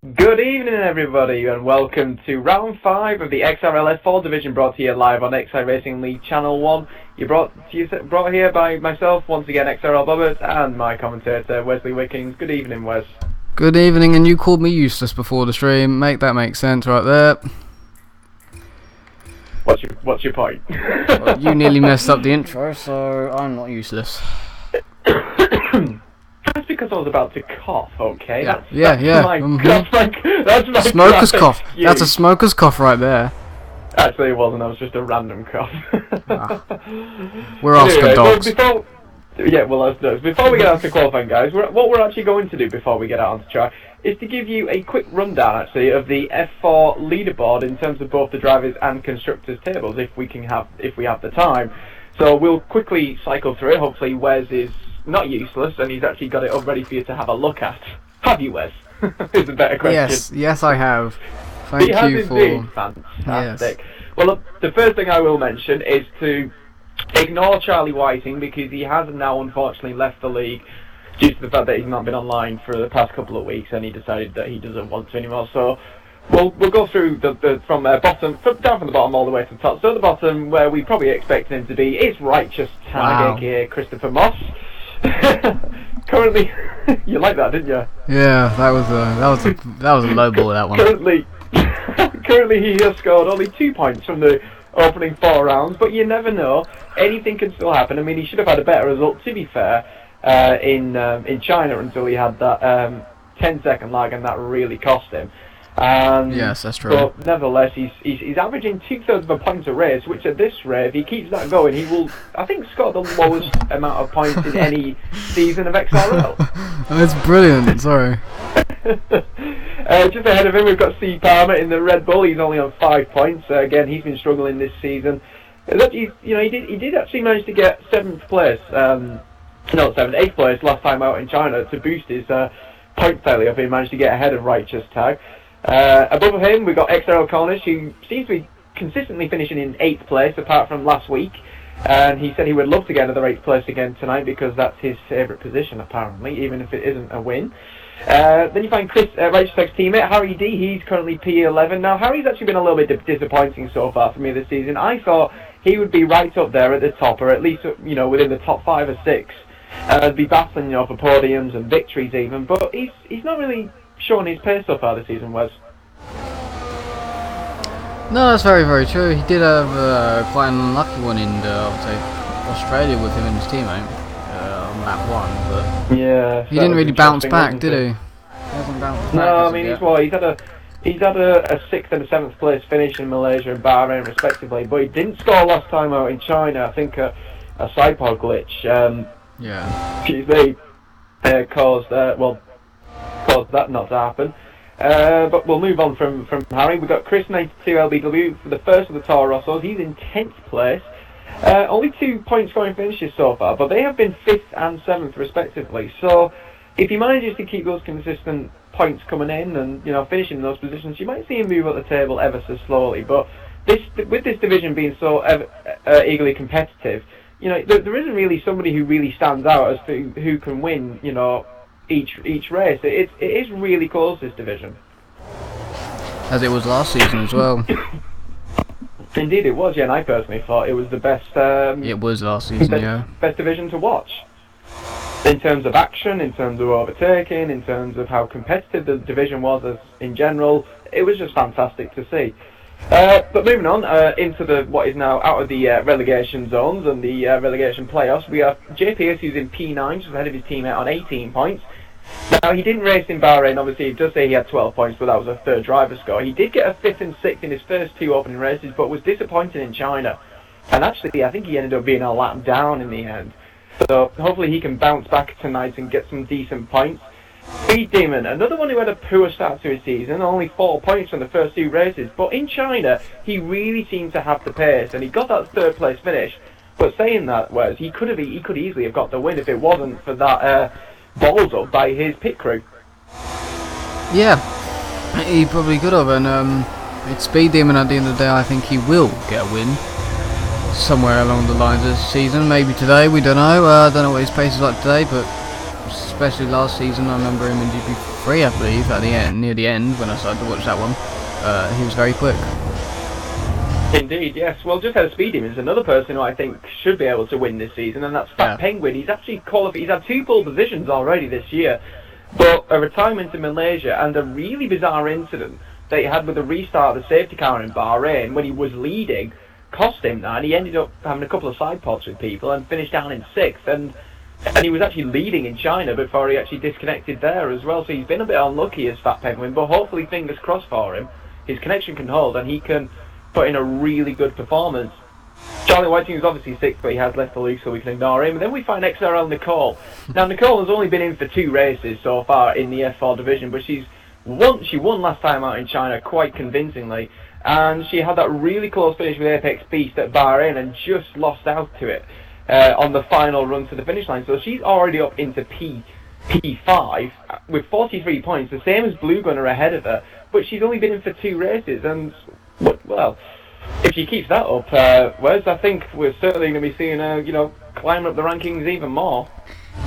Good evening, everybody, and welcome to round 5 of the XRL F4 division, brought to you live on XI Racing League Channel 1. Brought here by myself, once again, XRL Bobbert, and my commentator, Wesley Wickings. Good evening, Wes. Good evening, and you called me useless before the stream. That makes sense right there. What's your point? Well, you nearly messed up the intro, so I'm not useless. That's because I was about to cough, okay? Yeah, That's my smoker's cough. That's a smoker's cough right there. Actually, it wasn't. That was just a random cough. We're Oscar dogs. Before we get out to qualifying, guys, what we're actually going to do before we get out onto track is to give you a quick rundown, actually, of the F4 leaderboard in terms of both the drivers and constructors tables, if we have the time. So we'll quickly cycle through it. Hopefully, Wes is not useless, and he's actually got it up ready for you to have a look at. Have you, Wes? Is a better question. Yes, I have. Thank you for... Indeed. Fantastic. Yes. Well, look, the first thing I will mention is to ignore Charlie Whiting, because he has now unfortunately left the league due to the fact that he's not been online for the past couple of weeks, and he decided that he doesn't want to anymore. So we'll go through from down from the bottom all the way to the top. So at the bottom, where we probably expected him to be, is Righteous Tag, aka Christopher Moss. Currently, you like that, didn't you? Yeah, that was a low ball, that one. Currently, he has scored only 2 points from the opening 4 rounds, but you never know. Anything can still happen. I mean, he should have had a better result, to be fair, in China, until he had that 10-second lag, and that really cost him. Yes, that's true. But nevertheless, he's averaging 2/3 of a point a race, which at this rate, if he keeps that going, he will, I think, score the lowest amount of points in any season of XRL. That's brilliant. Sorry. Just ahead of him, we've got C. Palmer in the Red Bull. He's only on 5 points. Again, he's been struggling this season. He did actually manage to get 8th place last time out in China to boost his point tally up. He managed to get ahead of Righteous Tag. Above him, we've got XRL Cornish, who seems to be consistently finishing in 8th place, apart from last week. And he said he would love to get another 8th place again tonight, because that's his favourite position, apparently, even if it isn't a win. Then you find Righteous Tag's teammate, Harry D. He's currently P11. Now, Harry's actually been a little bit disappointing so far for me this season. I thought he would be right up there at the top, or at least, within the top 5 or 6. Be battling, for podiums and victories even, but he's not really showing his pace so far this season, Wes. No, that's very, very true. He did have quite an unlucky one in, Australia with him and his teammate on lap 1, but yeah, he didn't really bounce back, did he? He hasn't bounced back. No, I mean, he's had a 6th and a 7th place finish in Malaysia and Bahrain respectively, but he didn't score last time out in China. I think a sidepod glitch. Excuse me, caused that not to happen. But we'll move on from Harry. We've got Chris 92 LBW for the first of the Toro Rossos. He's in 10th place. Only 2 point scoring finishes so far, but they have been 5th and 7th respectively. So if he manages to keep those consistent points coming in and finishing in those positions, you might see him move up the table ever so slowly. But with this division being so eagerly competitive, there isn't really somebody who really stands out as to who can win, each race. It is really close, this division. As it was last season as well. Indeed it was, yeah, and I personally thought it was the best... it was last season, best division to watch. In terms of action, in terms of overtaking, in terms of how competitive the division was as in general, it was just fantastic to see. But moving on into what is now out of the relegation zones and the relegation playoffs, we have Jay Pierce, who's in P9, just ahead of his teammate on 18 points. Now, he didn't race in Bahrain, obviously. It does say he had 12 points, but that was a 3rd driver score. He did get a 5th and 6th in his first 2 opening races, but was disappointed in China. And actually, I think he ended up being a lap down in the end. So hopefully he can bounce back tonight and get some decent points. Speed Demon, another one who had a poor start to his season, only 4 points from the first 2 races. But in China, he really seemed to have the pace, and he got that 3rd place finish. But saying that, Wes, he could easily have got the win if it wasn't for that balls up by his pit crew. Yeah, he probably could have, and it's Speed Demon at the end of the day. I think he will get a win somewhere along the lines of this season. Maybe today, we don't know. I don't know what his pace is like today, but especially last season. I remember him in GP3, I believe, at the end, near the end when I started to watch that one. He was very quick. Indeed, yes. Well, just how Speedy is another person who I think should be able to win this season, and that's Fat Penguin. He's actually qualified. He's had 2 pole positions already this year, but a retirement in Malaysia and a really bizarre incident that he had with the restart of the safety car in Bahrain when he was leading cost him that, and he ended up having a couple of side pods with people and finished down in 6th, and he was actually leading in China before he actually disconnected there as well. So he's been a bit unlucky as Fat Penguin, but hopefully, fingers crossed for him, his connection can hold and he can put in a really good performance. Charlie Whiting is obviously 6th, but he has left the league, so we can ignore him. And then we find XRL Nicole. Now, Nicole has only been in for 2 races so far in the F4 division, but she won last time out in China quite convincingly, and she had that really close finish with Apex Beast at Bahrain and just lost out to it on the final run to the finish line. So she's already up into P5 with 43 points, the same as Blue Gunner ahead of her, but she's only been in for 2 races, and well, if she keeps that up, Wes, I think we're certainly going to be seeing her, climb up the rankings even more.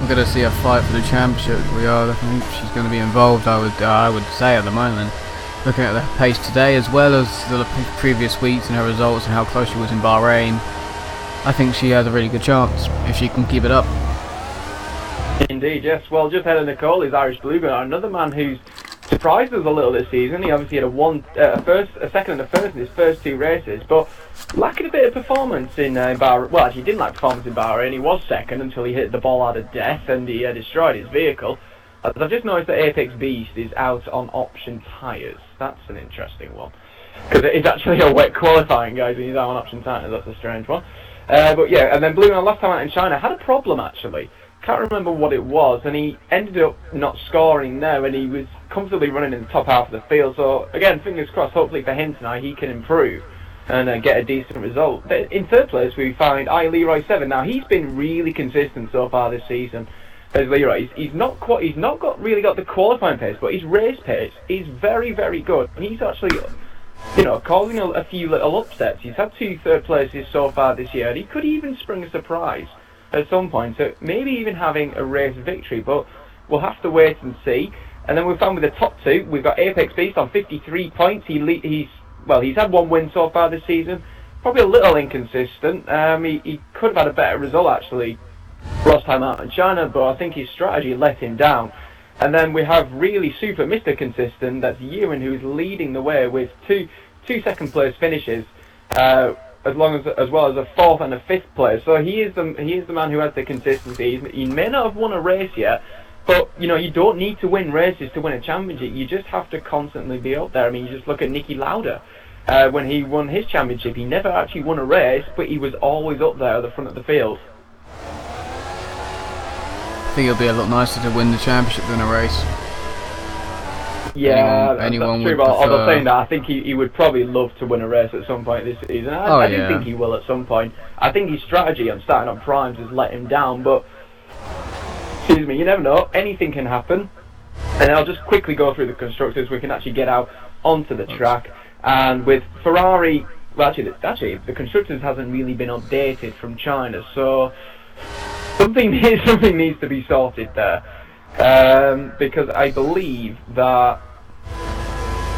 We're going to see a fight for the championship. We are. I think she's going to be involved. I would say at the moment, looking at the pace today as well as the previous weeks and her results and how close she was in Bahrain, I think she has a really good chance if she can keep it up. Indeed, yes. Well, just ahead of Nicole is Irish Blue Gunner, another man who's surprised us a little this season. He obviously had a second and a first in his first 2 races, but lacking a bit of performance in Bahrain. Well, actually, he didn't lack performance in Bahrain. He was second until he hit the ball out of death and he destroyed his vehicle. As I've just noticed that Apex Beast is out on option tyres. That's an interesting one, because it is actually a wet qualifying, guys, and he's out on option tyres. That's a strange one. But yeah, and then Blue Gunner last time out in China had a problem actually. Can't remember what it was, and he ended up not scoring there, and he was comfortably running in the top half of the field. So again, fingers crossed, hopefully for him tonight he can improve and get a decent result. In 3rd place we find Leroy 7. Now he's been really consistent so far this season. As Leroy, he's not really got the qualifying pace, but his race pace is very, very good. And he's actually, causing a few little upsets. He's had 2 3rd places so far this year, and he could even spring a surprise at some point, so maybe even having a race victory, but we'll have to wait and see. And then we've found with the top 2, we've got Apex Beast on 53 points. He's had 1 win so far this season, probably a little inconsistent. He could have had a better result actually last time out in China, but I think his strategy let him down. And then we have really super Mr. Consistent, that's Ewan, who's leading the way with two 2nd place finishes, as well as a 4th and a 5th place. So he is the man who has the consistency. He may not have won a race yet, but you don't need to win races to win a championship. You just have to constantly be up there. I mean, you just look at Nicky Lauda. When he won his championship, he never actually won a race, but he was always up there at the front of the field. I think it'll be a lot nicer to win the championship than a race. Yeah, anyone that's true, but although saying that, I think he would probably love to win a race at some point this season. I do think he will at some point. I think his strategy on starting on primes has let him down, but excuse me, you never know. Anything can happen. And I'll just quickly go through the constructors. We can actually get out onto the track. And with Ferrari, well, actually, the constructors hasn't really been updated from China, so something needs to be sorted there. Because I believe that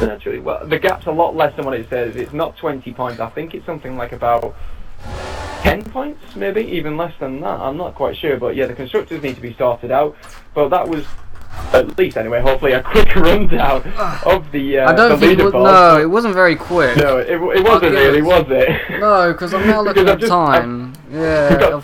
actually, well, the gap's a lot less than what it says. It's not 20 points. I think it's something like about 10 points, maybe even less than that. I'm not quite sure, but yeah, the constructors need to be sorted out. But that was, at least anyway, hopefully a quick rundown of the I don't think it wasn't very quick. No, it wasn't really, was it? No, because I'm now looking at time. Yeah,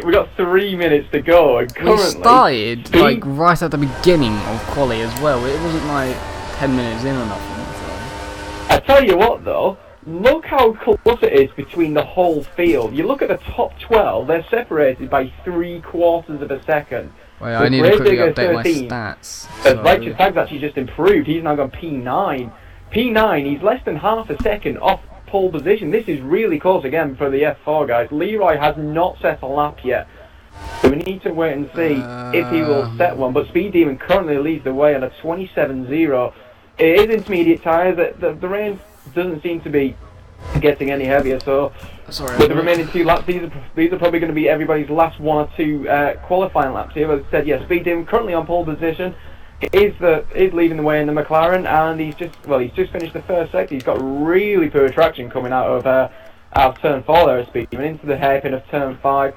we got 3 minutes to go, and currently we started like right at the beginning of quali as well. It wasn't like 10 minutes in or nothing. So. I tell you what though, look how close it is between the whole field. You look at the top 12; they're separated by 3/4 of a second. Wait, I need to quickly update my stats. So. Righteous Tag's actually just improved. He's now gone P9. P9. He's less than half a second off pole position. This is really close again for the F4 guys. Leroy has not set a lap yet, so we need to wait and see if he will set one. But Speed Demon currently leads the way on a 27.0. It is intermediate tyres. The rain doesn't seem to be getting any heavier. So Sorry. with the remaining 2 laps, these are probably going to be everybody's last 1 or 2 qualifying laps here. As I said, yeah, Speed Demon currently on pole position. Is leading the way in the McLaren, and he's just finished the first sector. He's got really poor traction coming out of turn 4 there at Speed Demon into the hairpin of turn 5.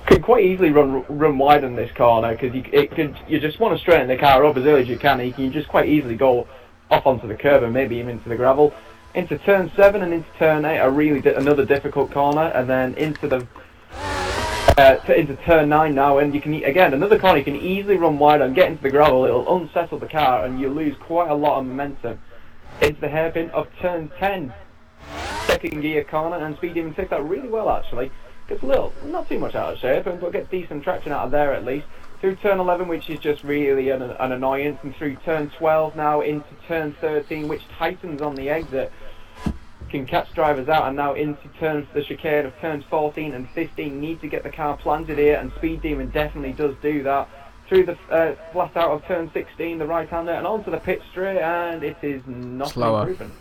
Could quite easily run wide in this corner because you just want to straighten the car up as early as you can. And you can just quite easily go off onto the curb and maybe even into the gravel. Into turn 7 and into turn 8 are really another difficult corner, and then into turn 9 now, and you can again another corner you can easily run wide and get into the gravel. It'll unsettle the car and you lose quite a lot of momentum. Into the hairpin of turn 10, second gear corner, and Speed Demon takes that really well actually. Gets a little, not too much out of shape, but gets decent traction out of there at least. Through turn 11, which is just really an annoyance, and through turn 12 now into turn 13, which tightens on the exit. Can catch drivers out, and now into the chicane of turns 14 and 15. Need to get the car planted here, and Speed Demon definitely does do that. Through the flat out of turn 16, the right-hander, and onto the pit straight, and it is not improving.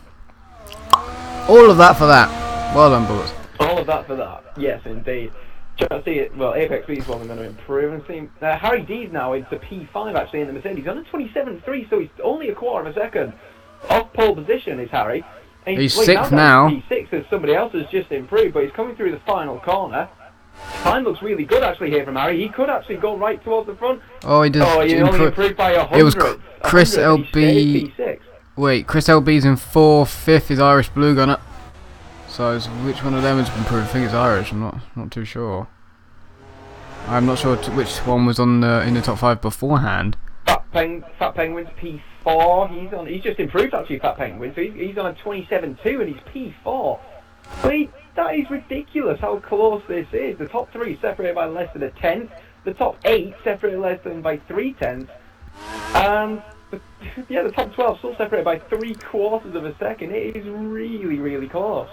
All of that for that. Well done, Bullets. All of that for that. Yes, indeed. Just see it. Well, Apex B is one we're going to improve, and see Harry D's now into P5 actually in the Mercedes. He's on a 27.3, so he's only a quarter of a second off pole position. Is Harry? He's 6th now. P6 as somebody else has just improved, but he's coming through the final corner. Time looks really good actually here from Harry. He could actually go right towards the front. Oh, he does. Oh, he only improved by 100. It was Chris LB. Wait, Chris LB's in 4th, 5th is Irish Blue Gunner. So which one of them has improved? I think it's Irish. I'm not too sure. I'm not sure which one was on in the top 5 beforehand. Fat Penguin's P4. He's just improved actually. Fat Penguin. So he's on a 27.2 and he's P4. But that is ridiculous how close this is. The top 3 separated by less than a tenth. The top 8 separated less than by 3/10. And the top 12 still separated by 3/4 of a second. It is really, really close.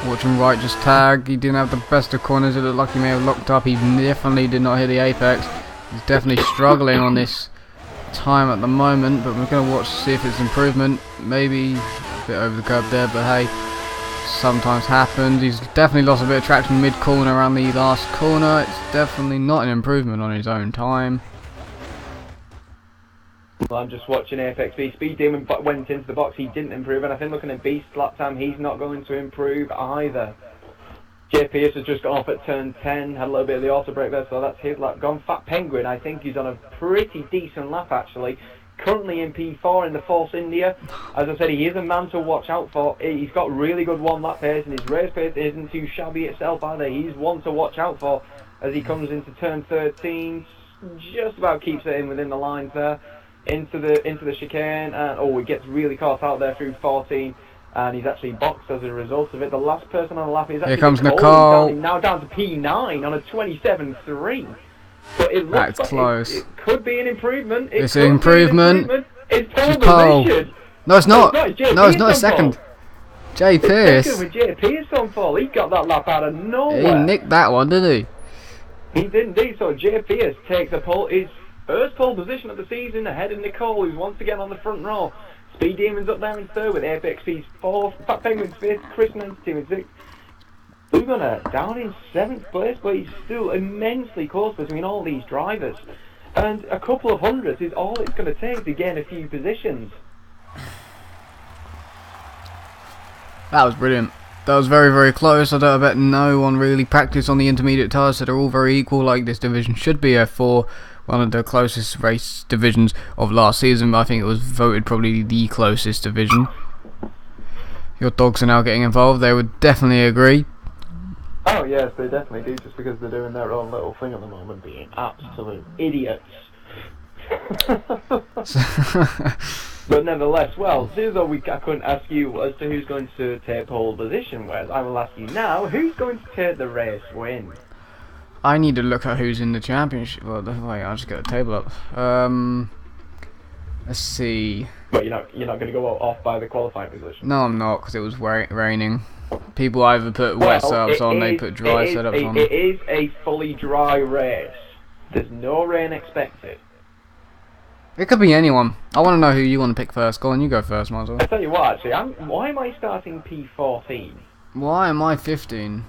Watching right just tag. He didn't have the best of corners. It looked like he may have locked up. He definitely did not hit the apex. He's definitely struggling on this time at the moment, but we're going to watch to see if it's improvement. Maybe a bit over the curb there, but hey, sometimes happens. He's definitely lost a bit of traction mid-corner around the last corner. It's definitely not an improvement on his own time. Well, I'm just watching Apex B. Speed Demon went into the box, he didn't improve, and I think looking at Beast's lap time, he's not going to improve either. Jay Pierce has just gone off at turn 10, had a little bit of the auto brake there, so that's his lap gone. Fat Penguin, I think he's on a pretty decent lap actually. Currently in P4 in the Force India. As I said, he is a man to watch out for. He's got really good one-lap pace, and his race pace isn't too shabby itself either. He's one to watch out for as he comes into turn 13. Just about keeps it in within the lines there. Into the chicane, and he gets really caught out there through 14, and he's actually boxed as a result of it. The last person on the lap is actually here comes Nicole. Now down to P9 on a 27.3. But it looks That's like close. It could be an improvement. It's an improvement. It's pole position. No, it's not. No, it's not a second. Jay Pierce. With Jay Pierce on fall. He got that lap out of nowhere. He nicked that one, didn't he? He did indeed. So Jay Pierce takes a pole. His first pole position of the season ahead of Nicole, who's once again on the front row. Speed Demon's up there in 3rd with Apex B's 4th, Fat Penguin's 5th, Chris Nance 2 and 6th. Blue Gunner down in 7th place, but he's still immensely close between all these drivers. And a couple of hundreds is all it's going to take to gain a few positions. That was brilliant. That was very, very close. I bet no one really practiced on the intermediate tyres, so they're all very equal, like this division should be F4. One of the closest race divisions of last season. I think it was voted probably the closest division. Your dogs are now getting involved. They would definitely agree. Oh yes, they definitely do, just because they're doing their own little thing at the moment, being absolute idiots. But nevertheless, well, since I couldn't ask you as to who's going to take pole position, whereas I will ask you now, who's going to take the race win? I need to look at who's in the championship. Well, wait, I'll just get the table up. Let's see. But you're not going to go off by the qualifying position? No, I'm not, because it was raining. People either put wet setups on, they put dry setups on. It is a fully dry race. There's no rain expected. It could be anyone. I want to know who you want to pick first. Go on, you go first, might as I well. tell you what, actually, why am I starting P14? Why am I 15?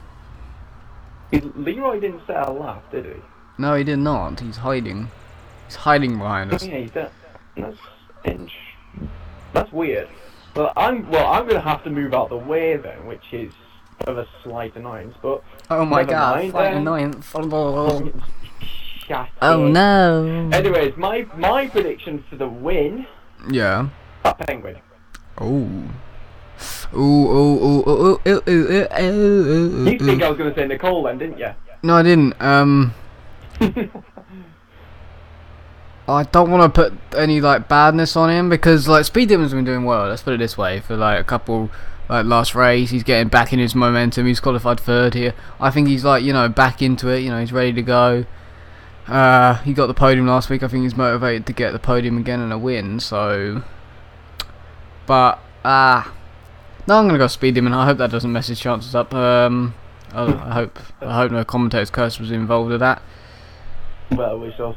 Leroy didn't set a lap, did he? No, he did not. He's hiding. He's hiding behind us. Yeah, he's done. That's that's weird. I'm gonna have to move out the way then, which is of a slight annoyance. But Oh my never god, mind, flight annoyance. Shut Oh it. no. Anyways, my prediction for the win. Yeah. Penguin. Oh. Ooh, ooh, ooh, ooh, ooh, ooh, ooh, ooh, You think I was gonna say Nicole then, didn't you? No, I didn't. I don't want to put any like badness on him because like Speed Demon's been doing well. Let's put it this way. For like a couple, like last race, he's getting back in his momentum. He's qualified third here. I think he's like back into it. He's ready to go. He got the podium last week. I think he's motivated to get the podium again and a win. So, but no, I'm gonna go Speed Demon. I hope that doesn't mess his chances up. I hope no commentator's curse was involved with that. Well, we shall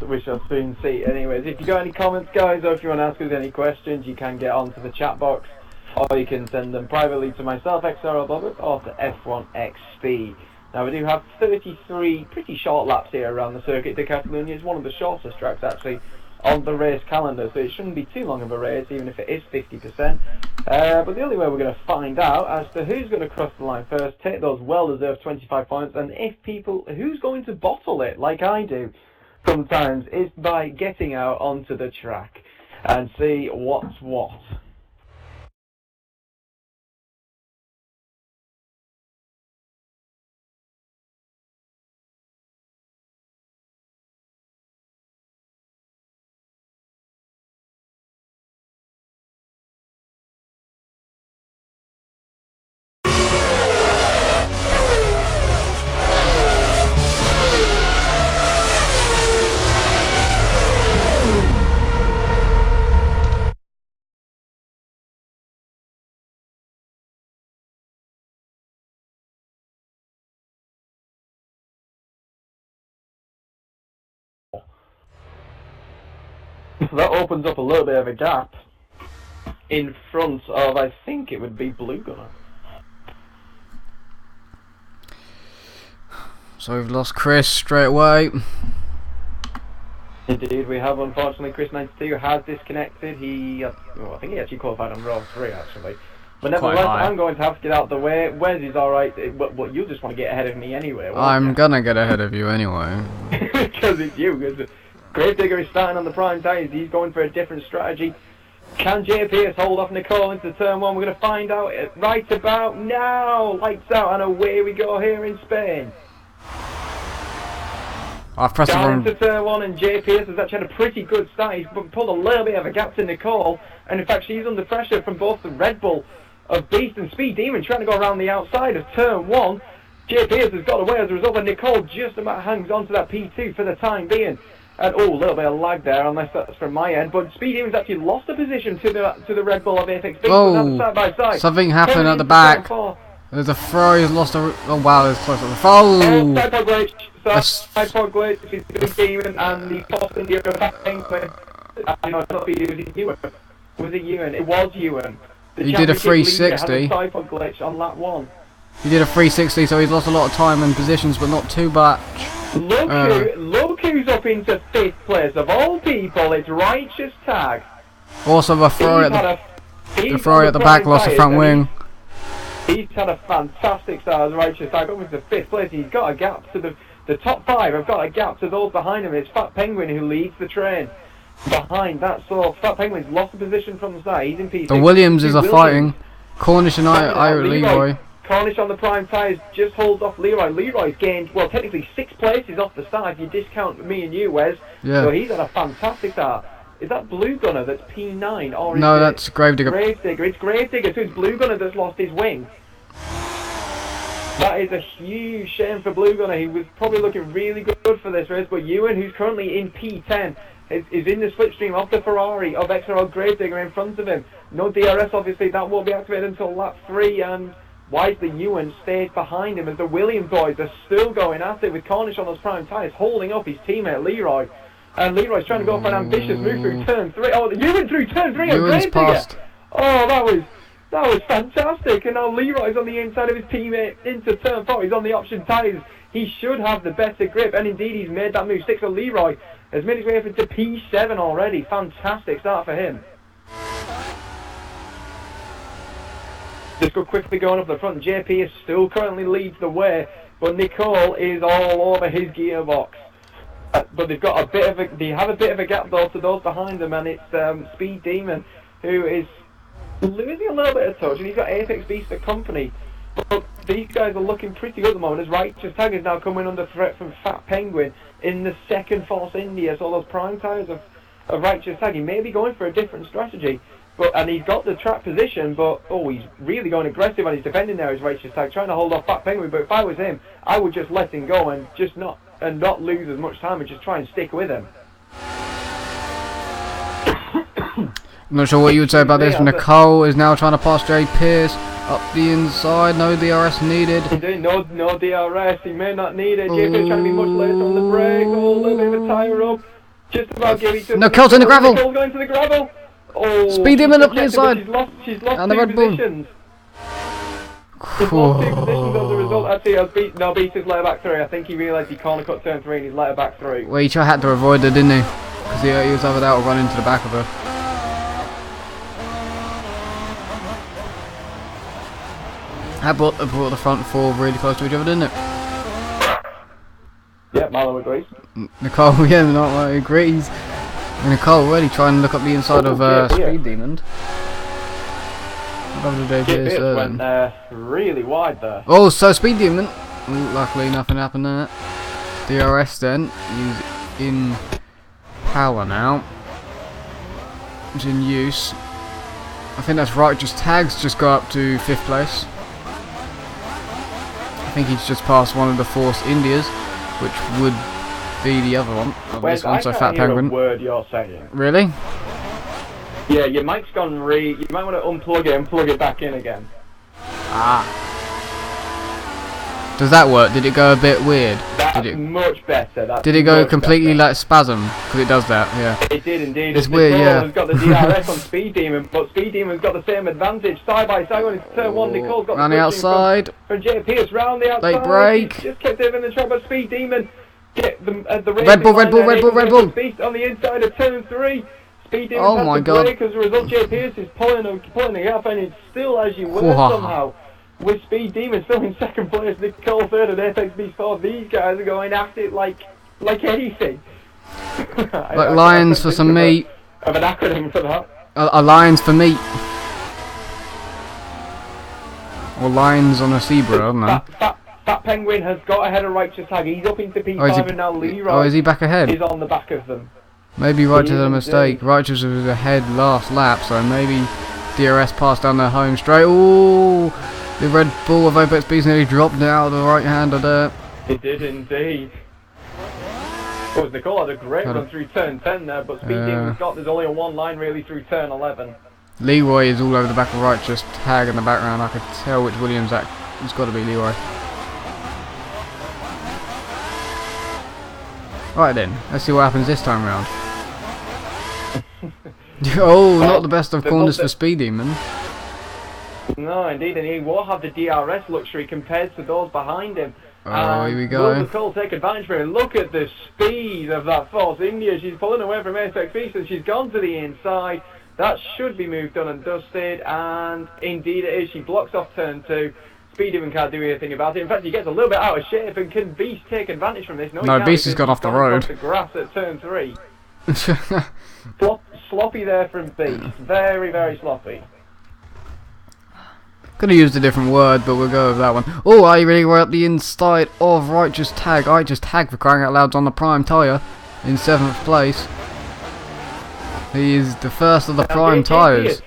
soon see. Anyways, if you got any comments, guys, or if you want to ask us any questions, you can get onto the chat box, or you can send them privately to myself, XRL F4, or to F1XP. Now, we do have 33 pretty short laps here around the Circuit de Catalunya. It's one of the shortest tracks, actually, on the race calendar, so it shouldn't be too long of a race, even if it is 50%. But the only way we're going to find out as to who's going to cross the line first, take those well-deserved 25 points, and who's going to bottle it, like I do sometimes, is by getting out onto the track and see what's what. So that opens up a little bit of a gap in front of, I think it would be Blue Gunner. So we've lost Chris straight away. Indeed, we have, unfortunately. Chris 92 has disconnected. I think he actually qualified on row 3, actually. But nevertheless, I'm going to have to get out the way. Wes is alright, but you just want to get ahead of me anyway. I'm gonna get ahead of you anyway. Because it's you. Gravedigger is starting on the prime tyres. He's going for a different strategy. Can JPS hold off Nicole into turn 1? We're going to find out right about now. Lights out, and away we go here in Spain. I've pressed the Down wrong... into turn 1, and JPS has actually had a pretty good start. He's pulled a little bit of a gap to Nicole, and in fact she's under pressure from both the Red Bull of Beast and Speed Demon trying to go around the outside of turn 1. JPS has got away as a result, and Nicole just about hangs on to that P2 for the time being. And a little bit of lag there, unless that's from my end. But Speed Demon's actually lost a position to the Red Bull of Apex Beast. Oh, side by side. something happened at the back. There's a throw. He's lost a... Oh wow, there's close up. Oh! Sidepod glitch. Sidepod glitch. It's Speed Demon and the Boston Hero battling with... no, it's not Speed Demon. It was Ewan. Was it Ewan? It was Ewan. He did a 360. Had a sidepod glitch on lap 1. He did a 360, so he's lost a lot of time and positions, but not too much. Look who's up into 5th place. Of all people, it's Righteous Tag. Also, the throw at the back lost the front wing. He's had a fantastic start as Righteous Tag up into 5th place. He's got a gap to the top 5. Have got a gap to those behind him. It's Fat Penguin who leads the train. Behind that, so Fat Penguin's lost the position from the start. He's in P6. The Williamses are fighting. Cornish and Leroy. Cornish on the prime tyres just holds off Leroy. Leroy's gained, well, technically 6 places off the start if you discount me and you, Wes. Yeah. So he's had a fantastic start. Is that Blue Gunner that's P9? Or is no, that's Gravedigger. Gravedigger. It's Gravedigger, so it's Blue Gunner that's lost his wing. That is a huge shame for Blue Gunner. He was probably looking really good for this race, but Ewan, who's currently in P10, is in the slipstream of the Ferrari of XRL Gravedigger in front of him. No DRS, obviously, that won't be activated until lap 3, and wisely Ewan stays behind him as the Williams boys are still going at it with Cornish on those prime tyres, holding up his teammate Leroy. And Leroy's trying to go for an ambitious move through turn 3. Oh, you went through turn 3 and Ewan's passed. Oh, that was fantastic. And now Leroy's on the inside of his teammate into turn 4. He's on the option tyres. He should have the better grip, and indeed he's made that move. 6 for Leroy has made his way up into P7 already. Fantastic start for him. Just go quickly going up the front. JP is still currently leads the way, but Nicole is all over his gearbox. But they've got they have a bit of a gap though to those behind them, and it's Speed Demon who is losing a little bit of touch, and he's got Apex Beast for company. But these guys are looking pretty good at the moment, as Righteous Tag is now coming under threat from Fat Penguin in the second Force India. So those prime tyres of Righteous Tag, he may be going for a different strategy. And he's got the track position, but he's really going aggressive on his defending there as Righteous Tag, trying to hold off Fat Penguin. But if I was him, I would just let him go and just not lose as much time and just try and stick with him. I'm not sure what you would say about this. Nicole is now trying to pass Jay Pierce up the inside. No DRS needed. Indeed, no DRS. He may not need it. Jay Pierce trying to be much later on the break. Oh, a little bit of a tyre up. Just about giving to Nicole's in the gravel. Nicole's going to the gravel. Oh, Speed Demon up the inside. She's lost and the Red Bull. She's lost 2 positions as a result. Actually, Beast has let her back through. I think he realised he corner cut turn 3 and he's let her back through. Well, he had to avoid her, didn't he? Because he was either that or run into the back of her. That brought the front 4 really close to each other, didn't it? Yeah, Marlo agrees. Nicole, yeah, not agrees. Nicole really trying to look up the inside of Speed Demon. Went really wide there. Oh, so Speed Demon. Luckily, nothing happened there. DRS then. He's in power now. He's in use. I think that's right. Just tags just got up to 5th place. I think he's just passed one of the Force Indias, which would be the other one. This one, so Fat Penguin. A word you're saying. Really? Yeah, your mic's gone you might want to unplug it and plug it back in again. Ah. Does that work? Did it go a bit weird? That's much better. Did it go completely like spasm? Because it does that, yeah. It did indeed. It's weird, yeah. Nicole's got the DRS on Speed Demon, but Speed Demon's got the same advantage. Side by side on turn 1, Nicole's got the outside. From Jay Pierce round the outside. Late break. He's just kept him in the trouble. Speed Demon get the Red Bull. Beast on the inside of turn 3. Speed Demon oh my god. Break as a result. Jay Pierce is pulling it up, and it's still as you were somehow. With Speed Demon still in 2nd place, Nicole 3rd and Apex Beast 4th. These guys are going at it like anything. Like lions for some meat. Of an acronym for that. A lions for meat. Or lions on a zebra, I don't know. Fat Penguin has got ahead of Righteous Tag. He's up into P5 and now Leroy is he back ahead? Is on the back of them. Maybe Righteous had a mistake. Righteous was ahead last lap, so maybe DRS passed down their home straight. Ooh! The Red Bull of Apex Beast nearly dropped out of the right-hander there. It did indeed. Nicole had a great run through turn 10 there, but Speed Demon's got, there's only a 1 line really through turn 11. Leroy is all over the back of Righteous Tag in the background. I could tell which Williams that it's got to be Leroy. Right then, let's see what happens this time round. Oh, not the best of corners for Speed Demon. No, indeed, and he will have the DRS luxury compared to those behind him. Oh, here we go. Will Nicole take advantage of it? Look at the speed of that Force India. She's pulling away from Apex Beast and she's gone to the inside. That should be moved done and dusted, and indeed it is. She blocks off turn 2. Speed even can't do anything about it. In fact, he gets a little bit out of shape, and can Beast take advantage from this? No, Beast has gone off the road. The grass at turn 3. Sloppy there from Beast. Very, very sloppy. Could have used a different word, but we'll go with that one. Oh, I really were up the inside of Righteous Tag. Righteous Tag, for crying out loud, on the prime tyre in 7th place. He is the first of the prime tyres.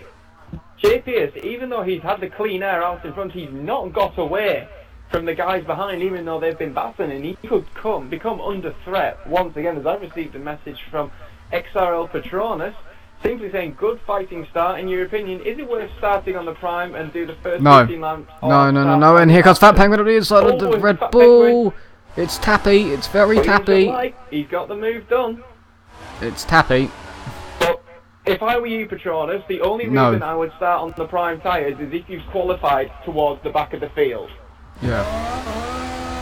Jay Pierce, even though he's had the clean air out in front, he's not got away from the guys behind, even though they've been battling, and he could become under threat once again, as I've received a message from XRL Patronus, simply saying, good fighting start. In your opinion, is it worth starting on the prime and do the first 15 laps? No, and here comes Fat Penguin on the inside of the Red Bull. It's tappy, it's very tappy. He's got the move done. It's tappy. But if I were you, Patronus, the only reason I would start on the prime tyres is if you've qualified towards the back of the field. Yeah.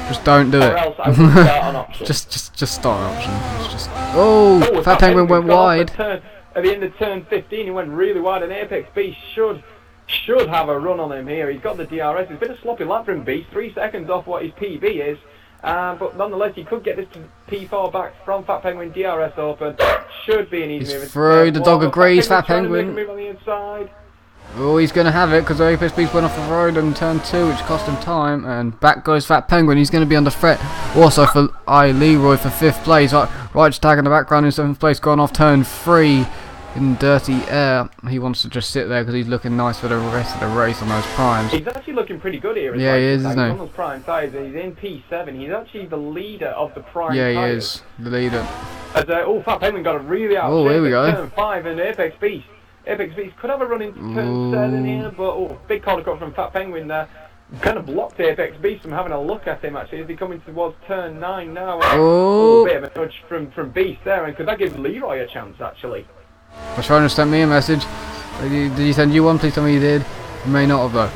Just don't do it. Or else I would start on option. just start on option. It's just. Oh, Fat Penguin went wide. At the end of turn 15, he went really wide, and Apex Beast should have a run on him here. He's got the DRS. It's been a sloppy lap from Beast, 3 seconds off what his PB is. But nonetheless, he could get this to P4 back from Fat Penguin. DRS open. Should be an easy move. He's through. The dog agrees. Fat Penguin. Penguin. Move on the inside. Oh, he's going to have it because Apex Beast went off the road in turn 2, which cost him time. And back goes Fat Penguin. He's going to be under threat. Also for Leroy for 5th place. Right tag in the background in 7th place. Gone off turn 3 in dirty air. He wants to just sit there because he's looking nice for the rest of the race on those primes. He's actually looking pretty good here. Yeah, he is, isn't he? He's on those prime tyres. He's in P7. He's actually the leader of the prime tyres. Yeah, he tyres. is the leader. As, Fat Penguin got a really out. Oh, here we go. Turn 5 and Apex Beast. Apex Beast could have a run into turn 7 here, but big corner cut from Fat Penguin there. Kind of blocked Apex Beast from having a look at him actually as he coming towards turn 9 now. Oh, a bit of a nudge from Beast there, and could that give Leroy a chance actually? Patronus sent me a message. Did he send you one? Please tell me he did. He may not have though.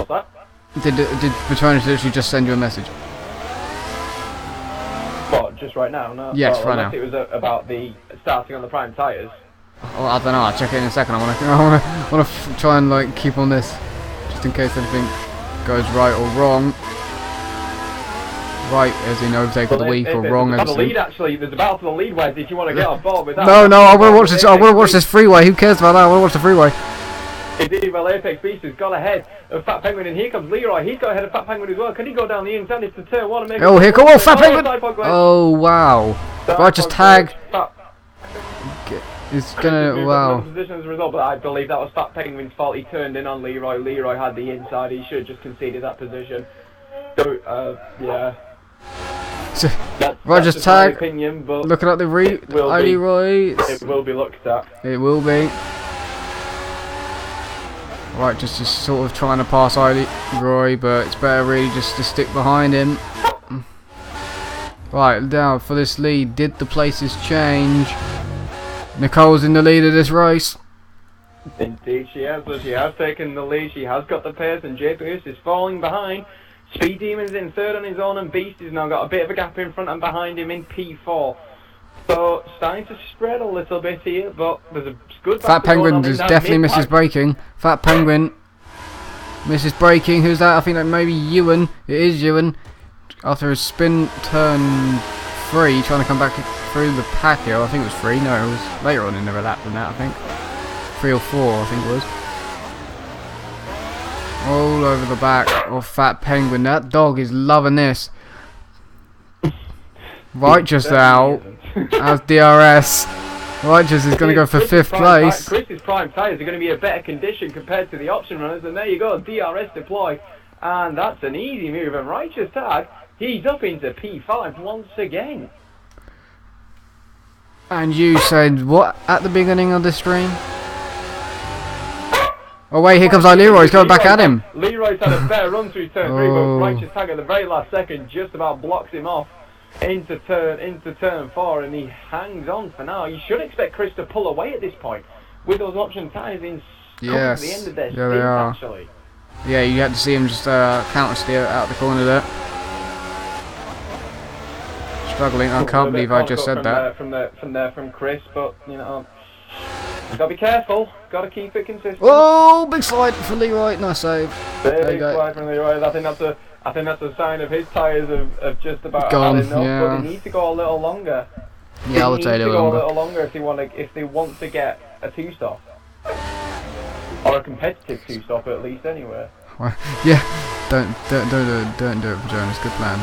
What's that? Did Patronus literally just send you a message? What, just right now? No. Yes, right now. It was about the starting on the prime tyres. Oh, I don't know. I'll check it in a second. I want to try and like keep on this, just in case anything goes right or wrong. Right as in overtake of the week, or wrong as in... the lead actually. There's a battle for the lead, Wes, if you want to get on board with that. No, I want to watch this. I want to watch this freeway. Who cares about that? I want to watch the freeway. Indeed, well, Apex Beast has got ahead of Fat Penguin, and here comes Leroy. He's got ahead of Fat Penguin as well. Can he go down the inside into turn 1 and make? Oh, here come Fat Penguin! Oh wow! Right, just tag. It's gonna wow. Position as a result, but I believe that was Fat Penguin's fault. He turned in on Leroy. Leroy had the inside. He should have just conceded that position. So, yeah. So, right, just tag. Opinion, but looking at the Leroy. It will be looked at. It will be. Right, just sort of trying to pass Leroy, but it's better really just to stick behind him. Right, now for this lead, did the places change? Nicole's in the lead of this race. Indeed she has, but she has taken the lead, she has got the pace, and J. Pierce is falling behind. Speed Demon's in 3rd on his own, and Beast has now got a bit of a gap in front and behind him in P4. So, starting to spread a little bit here, but there's a good... Fat Penguin definitely misses braking. Fat Penguin misses braking. Who's that? I think that may be Ewan. It is Ewan. After his spin turn 3, trying to come back through the pack here. I think it was 3. No, it was later on in the lap than that, I think. 3 or 4, I think it was. All over the back of Fat Penguin. That dog is loving this. Righteous out as DRS. Righteous is going to go for 5th place. Chris's prime tyres are going to be a better condition compared to the option runners, and there you go, DRS deploy, and that's an easy move. And Righteous tag, he's up into P5 once again. And you said what at the beginning of the stream? Oh wait, here comes Leroy. He's going back at him. Leroy's had a better run through turn 3, but Righteous tag at the very last second just about blocks him off into turn 4, and he hangs on for now. You should expect Chris to pull away at this point with those option tyres in the end of their stint, actually. Yeah, you had to see him just counter steer out the corner there. Struggling. I can't believe I just said that. From Chris, but you know, you've got to be careful. Got to keep it consistent. Oh, big slide for Leroy. Nice save. Big slide from Leroy. I think that's a sign of his tyres have just about had enough, but they need to go a little longer. Yeah, I would say they need to go a little longer if they want to get a 2-stop. Or a competitive 2-stop at least anyway. Yeah, don't do it for Jonas. Good plan.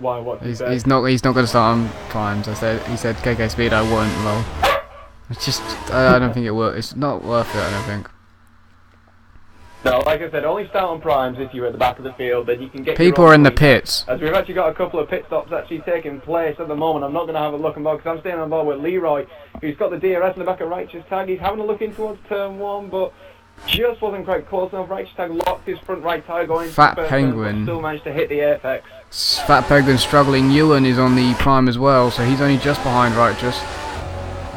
Why? What? He's not going to start on primes. He said KK speed. I won't. Well, it's just I don't think it works. It's not worth it. I don't think. No, like I said, only start on primes if you're at the back of the field. Then you can get. People are in the pits. As we've actually got a couple of pit stops actually taking place at the moment. I'm not going to have a look on board because I'm staying on board with Leroy, who's got the DRS in the back of Righteous tag. He's having a look in towards turn 1, but Just wasn't quite close enough. Righteous Tag locked his front right tyre going. Fat first Penguin. turn, but still managed to hit the apex. Fat Penguin struggling. Ewan is on the prime as well, so he's only just behind Righteous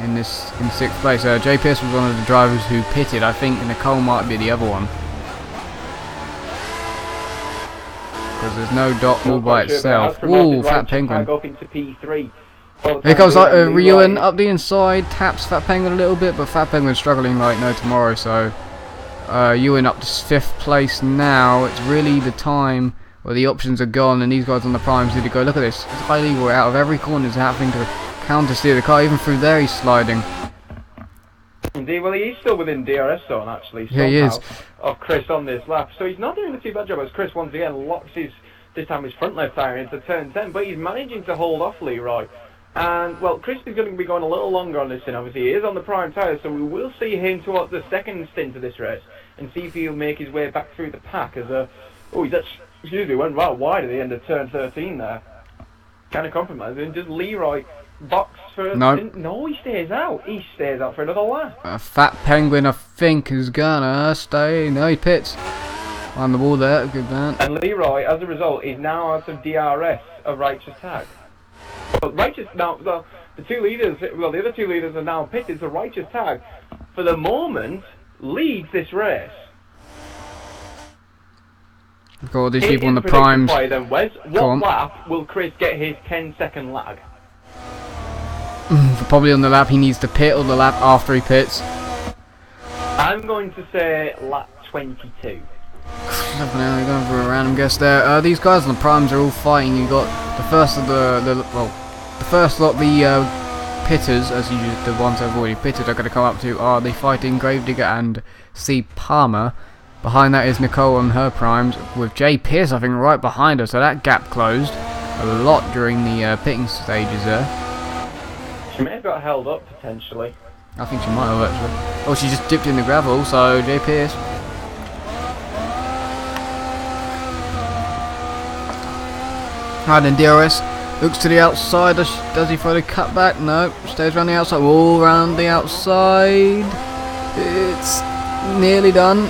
in 6th place. Jay Pierce was one of the drivers who pitted. I think Nicole might be the other one, because there's no dot all by itself. Ooh, Fat Penguin. Up into P3. Here comes Ewan up the inside, taps Fat Penguin a little bit, but Fat Penguin's struggling like no tomorrow, so Ewan up to 5th place now. It's really the time where the options are gone and these guys on the primes need to go. Look at this, it's highly legal out of every corner. Is having to counter steer the car, even through there he's sliding. Indeed, well, he's still within DRS zone actually, yeah, he is, of Chris on this lap, so he's not doing a too bad job as Chris once again locks this time his front left tyre into turn 10, but he's managing to hold off Leroy. And, well, Chris is going to be going a little longer on this, and obviously he is on the prime tyre, so we will see him towards the second stint of this race and see if he'll make his way back through the pack as he went right wide at the end of turn 13 there. Kind of compromising. Just Leroy box for... No, he stays out. He stays out for another lap. Fat Penguin, I think, is gonna stay. No, he pits. On the wall there, good man. And Leroy, as a result, is now out of DRS of Righteous Tag. Well, Righteous now, the other two leaders are now pitted, so Righteous Tag, for the moment, leads this race. Got all these people on the primes. Then, Wes, what lap will Chris get his 10-second lag? Probably on the lap he needs to pit, or the lap after he pits. I'm going to say lap 22. Now we're going for a random guess there. These guys on the primes are all fighting. You got the first of the first lot, the pitters, as the ones I've already pitted, are going to come up to are the fighting Gravedigger and C Palmer. Behind that is Nicole on her primes, with Jay Pierce I think right behind her, so that gap closed a lot during the pitting stages there. She may have got held up potentially. I think she might have actually. Oh, she just dipped in the gravel, so Jay Pierce. Right, then DRS looks to the outside. Does he throw the cut back? No, stays around the outside. All around the outside. It's nearly done,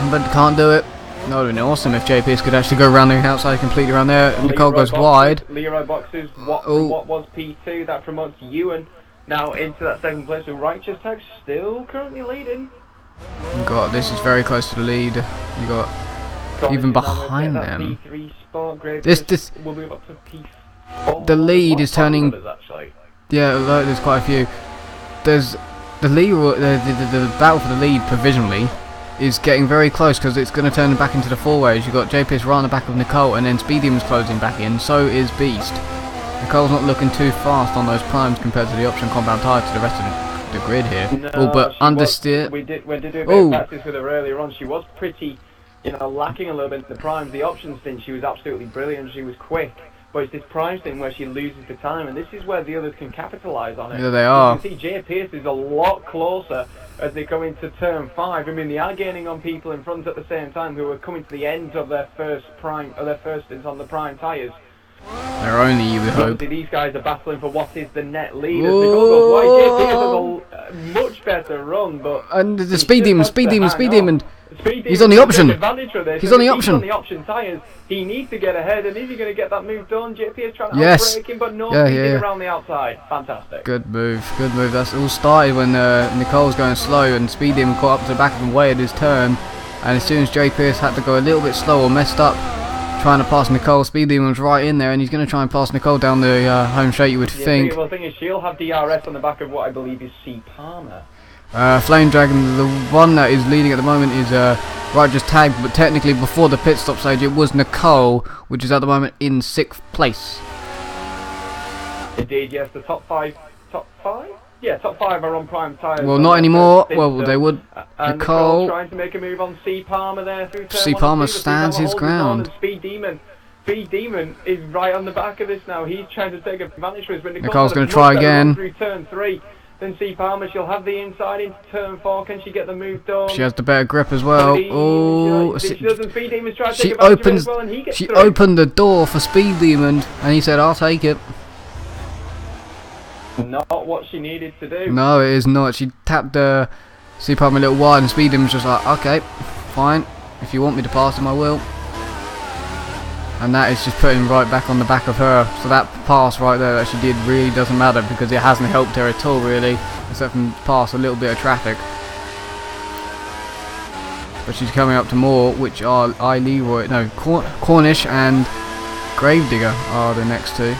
but can't do it. That would have been awesome if JPS could actually go around the outside completely around there. Nicole goes wide. Leroy boxes what was P2. That promotes Ewan now into that second place with Righteous Tag still currently leading. This is very close to the lead. You got even behind them. This will move up to P4. The lead is turning. Yeah, there's quite a few. There's the lead. The battle for the lead provisionally is getting very close because it's going to turn back into the four ways. You've got JPS right on the back of Nicole, and then Speed Demon's closing back in. So is Beast. Nicole's not looking too fast on those primes compared to the option compound tyre to the rest of the grid here. No, but understeer. We did do a bit of practice with her earlier on. She was pretty, lacking a little bit in the primes. The option stint, she was absolutely brilliant. She was quick. But it's this prime stint where she loses the time, and this is where the others can capitalise on it. Yeah, they are. You can see Jay Pierce is a lot closer as they come into turn 5. I mean, they are gaining on people in front at the same time who are coming to the end of their first stints on the prime tyres. They're only, you would hope. These guys are battling for what is the net lead. As Nicole goes wide, Jay Pierce has a much better run, but and the Speed Demon. He's on the option. He's on the option. On the option tyres. He needs to get ahead, and is he going to get that move done? JP is trying to outbrake him, but no, around the outside. Fantastic. Good move. That's all started when Nicole's going slow, and Speed Demon caught up to the back of him way at his turn. And as soon as Jay Pierce had to go a little bit slow or messed up trying to pass Nicole, Speed Demon was right in there, and he's going to try and pass Nicole down the home straight, you would think. The thing is, she'll have DRS on the back of what I believe is C Palmer. Flame Dragon, the one that is leading at the moment is Righteous Tag, but technically before the pit stop stage it was Nicole, which is at the moment in 6th place. Indeed, yes, the top five? Yeah, top 5 are on prime tyres. Well, not anymore. Well, they would. Nicole trying to make a move on C Palmer there through turn 1. C Palmer stands his ground. Speed Demon is right on the back of this now. He's trying to take advantage of this, but Nicole's going to try again. Through turn 3. Then C Palmer, she'll have the inside into turn 4. Can she get the move done? She has the better grip as well. She doesn't. Speed Demon's trying to take advantage of it as well, and he gets through. Opened the door for Speed Demon, and he said, "I'll take it." Not what she needed to do. No, it is not. She tapped See Palm a little wide, and Speed Demon's just like, okay, fine. If you want me to pass him, I will. And that is just putting right back on the back of her. So that pass right there that she did really doesn't matter, because it hasn't helped her at all really, except from pass a little bit of traffic. But she's coming up to more, which are Cornish and Gravedigger are the next two.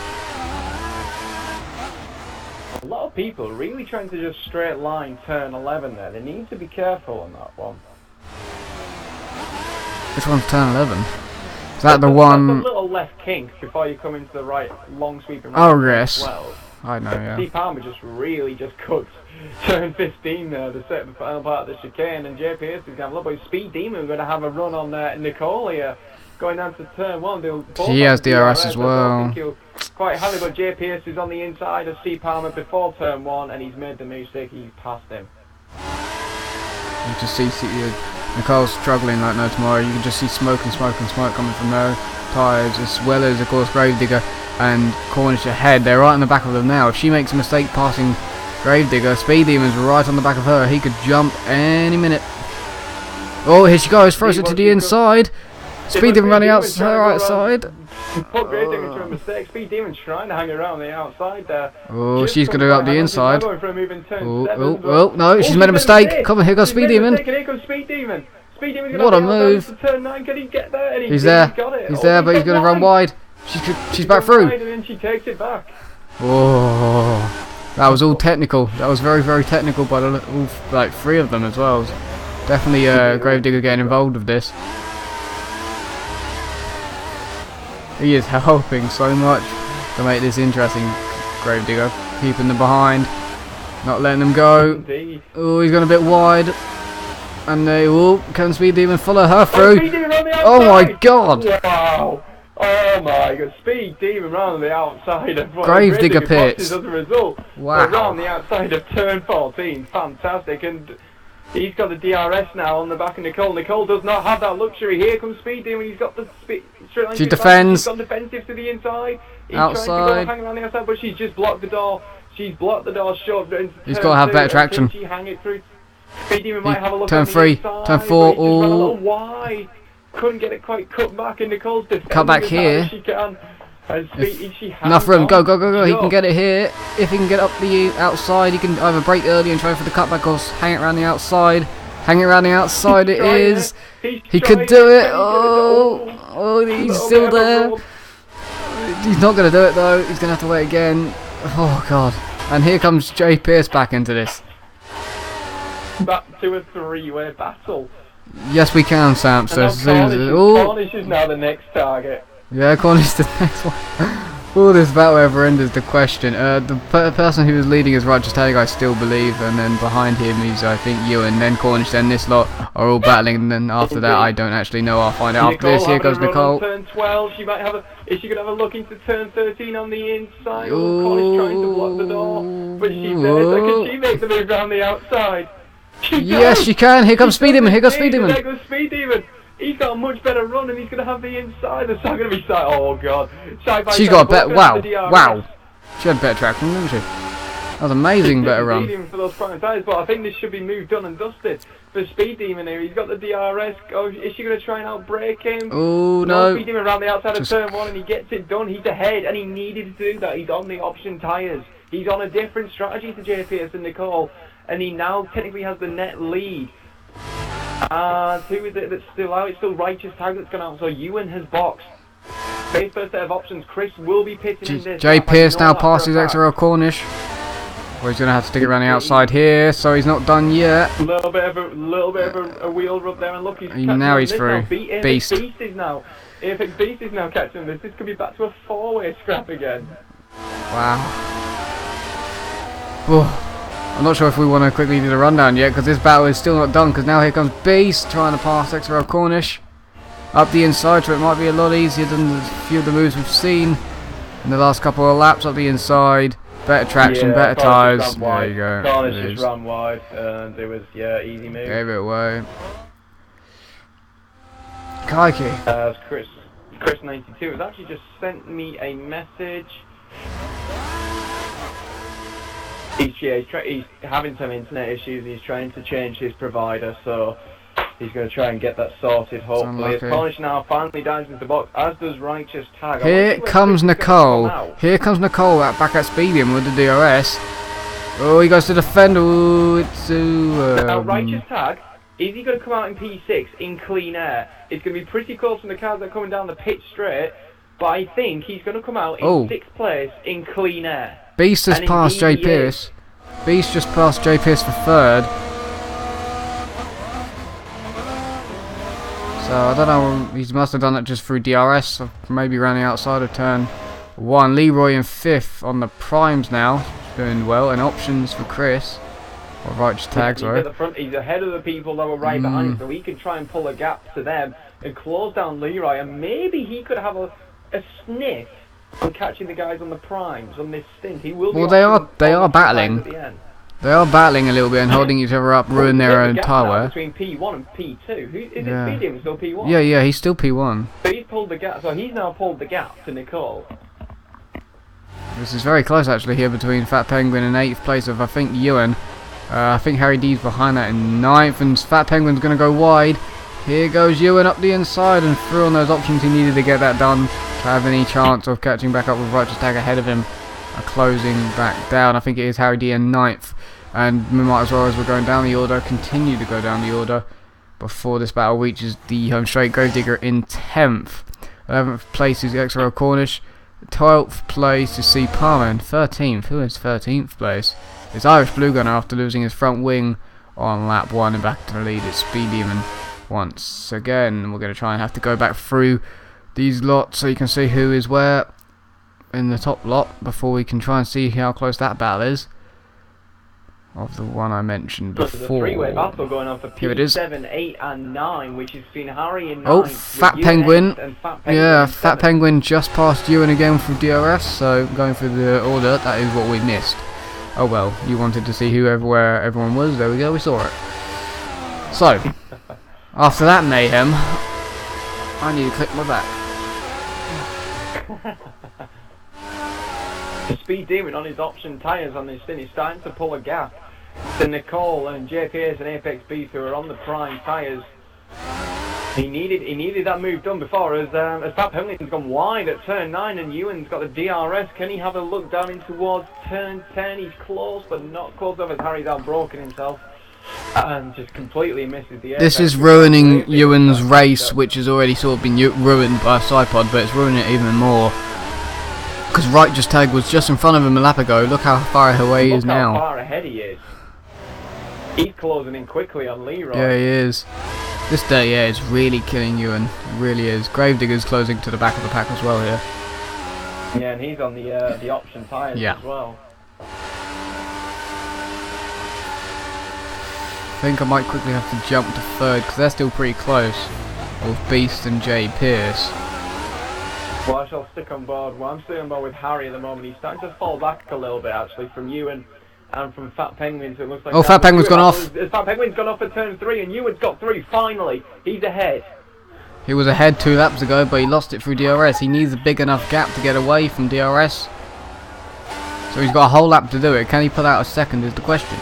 A lot of people really trying to just straight line turn 11 there. They need to be careful on that one. Which one's turn 11? Is that the one? That's a little left kink before you come into the right long sweeping. Oh yes, I know. Yeah. Steve Palmer just really cut turn 15 there, the second final part of the chicane, and Jay Pierce is going to have a look. But Speed Demon going to have a run on Nicole here, going down to turn 1. He has DRS as well. Quite happy, but Jay Pierce is on the inside of Steve Palmer before turn 1, and he's made the mistake. He's passed him. You just see Nicole's struggling like no tomorrow. You can just see smoke coming from her tyres, as well as of course Gravedigger and Cornish ahead. They're right on the back of them now. If she makes a mistake passing Gravedigger, Speed Demon's right on the back of her. He could jump any minute. Oh, here she goes, throws it to the inside. Speed Demon running outside. Put Gravedigger to a mistake. Speed Demon's trying to hang around the outside there. Oh, she's going to go up the inside. Oh, no, she's made a mistake. Come on, here goes Speed Demon. Here comes Speed Demon. Speed Demon's What a move. to turn 9. Can he get there? He's there. He's there, but he's going to run wide. She's back through. And then she takes it back. Oh, that was all technical. That was very, very technical by like 3 of them as well. Definitely Gravedigger getting involved with this. He is helping so much to make this interesting. Gravedigger keeping them behind, not letting them go. Oh, he's gone a bit wide, and they can Speed Demon follow her through? Oh my god! Wow! Oh my god! Speed Demon round the outside of Gravedigger pits. As a result, wow! Around the outside of turn 14, fantastic, and he's got the DRS now on the back of Nicole. Nicole does not have that luxury. Here comes Speed Demon. He's got the speed. She defends. She's gone defensive to the inside. He's outside. trying to go hang around the outside, but she's just blocked the door. She's blocked the door shut. He's got to have better traction. She hang it through. Speed Demon might have a look turn on 3, the inside, turn 4. Oh, a little wide. Couldn't get it quite cut back, and Nicole's defending. Cut back here. She can. Enough room. Go. He can get it here. If he can get up the outside, he can either break early and try for the cutback, or hang it around the outside. Hang it around the outside. It is. He could do it. Oh, he's still there. He's not going to do it though. He's going to have to wait again. Oh god. And here comes Jay Pierce back into this. Back to a 3-way battle. Yes, we can, Sam. So Cornish is now the next target. Yeah, Cornish is the next one. Will this battle ever end is the question. The person who was leading is Righteous Tag, I still believe, and then behind him he's, I think, Ewan, then Cornish, then this lot are all battling, and then after that I don't actually know. I'll find out after this. Here goes Nicole. Turn 12. She might have a. Is she gonna have a look into turn 13 on the inside? Cornish trying to block the door, but she's there. So can she make the move around the outside? Yes, she can. Here comes Speed Demon. Here goes Speed Demon. There goes Speed Demon. He's got a much better run, and he's going to have the inside. There's not going to be side. Oh god. She's got a better. Wow. She had better traction, didn't she? That was amazing, better run. For those prime tires, but I think this should be moved done and dusted for Speed Demon here. He's got the DRS. Oh, is she going to try and outbrake him? Oh no. Speed Demon around the outside of turn 1, and he gets it done. He's ahead, and he needed to do that. He's on the option tyres. He's on a different strategy to JPS and Nicole, and he now technically has the net lead. And who is it that's still out? It's still Righteous Tag that's gone out. So Ewan has boxed. Base first set of options. Chris will be pitting in this. Jay Pierce now passes XRL Cornish. Well, he's going to have to stick it around the outside here, so he's not done yet. A little bit of a wheel rub there, and look, he's now he's through. Beast is now. If Beast is now catching this could be back to a 4-way scrap again. Wow. Oh. I'm not sure if we want to quickly do the rundown yet, because this battle is still not done, because now here comes Beast trying to pass XRL Cornish up the inside, so it might be a lot easier than a few of the moves we've seen in the last couple of laps. Up the inside, better traction, better tyres. There you go. Cornish just ran wide, and it was, easy move. Gave it away. Crikey. Chris92 has actually just sent me a message. He's having some internet issues. He's trying to change his provider, so he's going to try and get that sorted, hopefully. As Cornish now finally dives into the box, as does Righteous Tag. Here comes Nicole. Here comes Nicole back at Speedium with the DRS. Oh, he goes to defend. Oh, it's... now, Righteous Tag, is he going to come out in P6 in clean air? It's going to be pretty close from the cars that are coming down the pit straight, but I think he's going to come out in 6th place in clean air. Beast has passed Jay Pierce. Beast just passed Jay Pierce for 3rd. So I don't know, he must have done it just through DRS, or maybe around the outside of turn 1. Leroy in 5th on the primes now, doing well, and options for Chris. Or Righteous Tag, sorry. He's at the front, he's ahead of the people that were right behind him, so he can try and pull a gap to them and close down Leroy, and maybe he could have a sniff on catching the guys on the primes on this stint. He will. Well, they are battling. They are battling a little bit and holding each other up, ruin their own tyre. Between P1 and P2. Is it Speedium still P1? Yeah, he's still P1. So he's pulled the gap. So he's now pulled the gap to Nicole. This is very close actually here between Fat Penguin in 8th place of I think Ewan. I think Harry D's behind that in 9th, and Fat Penguin's going to go wide. Here goes Ewan up the inside and through on those options he needed to get that done to have any chance of catching back up with Righteous Tag ahead of him. Closing back down. I think it is Harry D in 9th. And we might as well, as we're going down the order, continue to go down the order before this battle reaches the home straight. Gravedigger in 10th. 11th place is XRL Cornish. 12th place is C Palmer. And 13th, who is 13th place? It's Irish Blue Gunner after losing his front wing on lap 1 and back to the lead. It's Speed Demon once again. We're going to try and have to go back through these lots so you can see who is where in the top lot before we can try and see how close that battle is. Of the one I mentioned before. There's a three-way battle going on for Here it is. P7, 8 and 9, which has seen Harry in 9. Oh, Fat Penguin. Yeah, Fat Penguin just passed Ewan again through DRS, so going through the order, that is what we missed. Oh well, you wanted to see where everyone was, there we go, we saw it. So, after that mayhem, I need to click my back. The Speed Demon on his option tyres on this thing is starting to pull a gap to Nicole and JPS and Apex Beast who are on the prime tyres. He needed that move done before as Fat Penguin's gone wide at turn 9 and Ewan's got the DRS. Can he have a look down in towards turn 10? He's close but not close enough as Harry's outbroken himself and just completely misses the air. This is ruining Ewan's race, which has already sort of been ruined by Cypod, but it's ruining it even more. Because Righteous Tag was just in front of him a lap ago. Look how far away he is now. Look how far ahead he is. He's closing in quickly on Leroy. Yeah, he is. This day, yeah, is really killing Ewan. It really is. Gravedigger's closing to the back of the pack as well here. Yeah, and he's on the option tyres as well. I think I might quickly have to jump to 3rd because they're still pretty close. With Beast and Jay Pierce. Well, I shall stick on board. Well, I'm still on board with Harry at the moment. He's starting to fall back a little bit, actually, from Ewan and from Fat Penguin. So it looks like Fat Penguin's gone off. Fat Penguin's gone off at turn 3, and Ewan's got through. Finally, he's ahead. He was ahead 2 laps ago, but he lost it through DRS. He needs a big enough gap to get away from DRS. So he's got a whole lap to do it. Can he pull out a second is the question.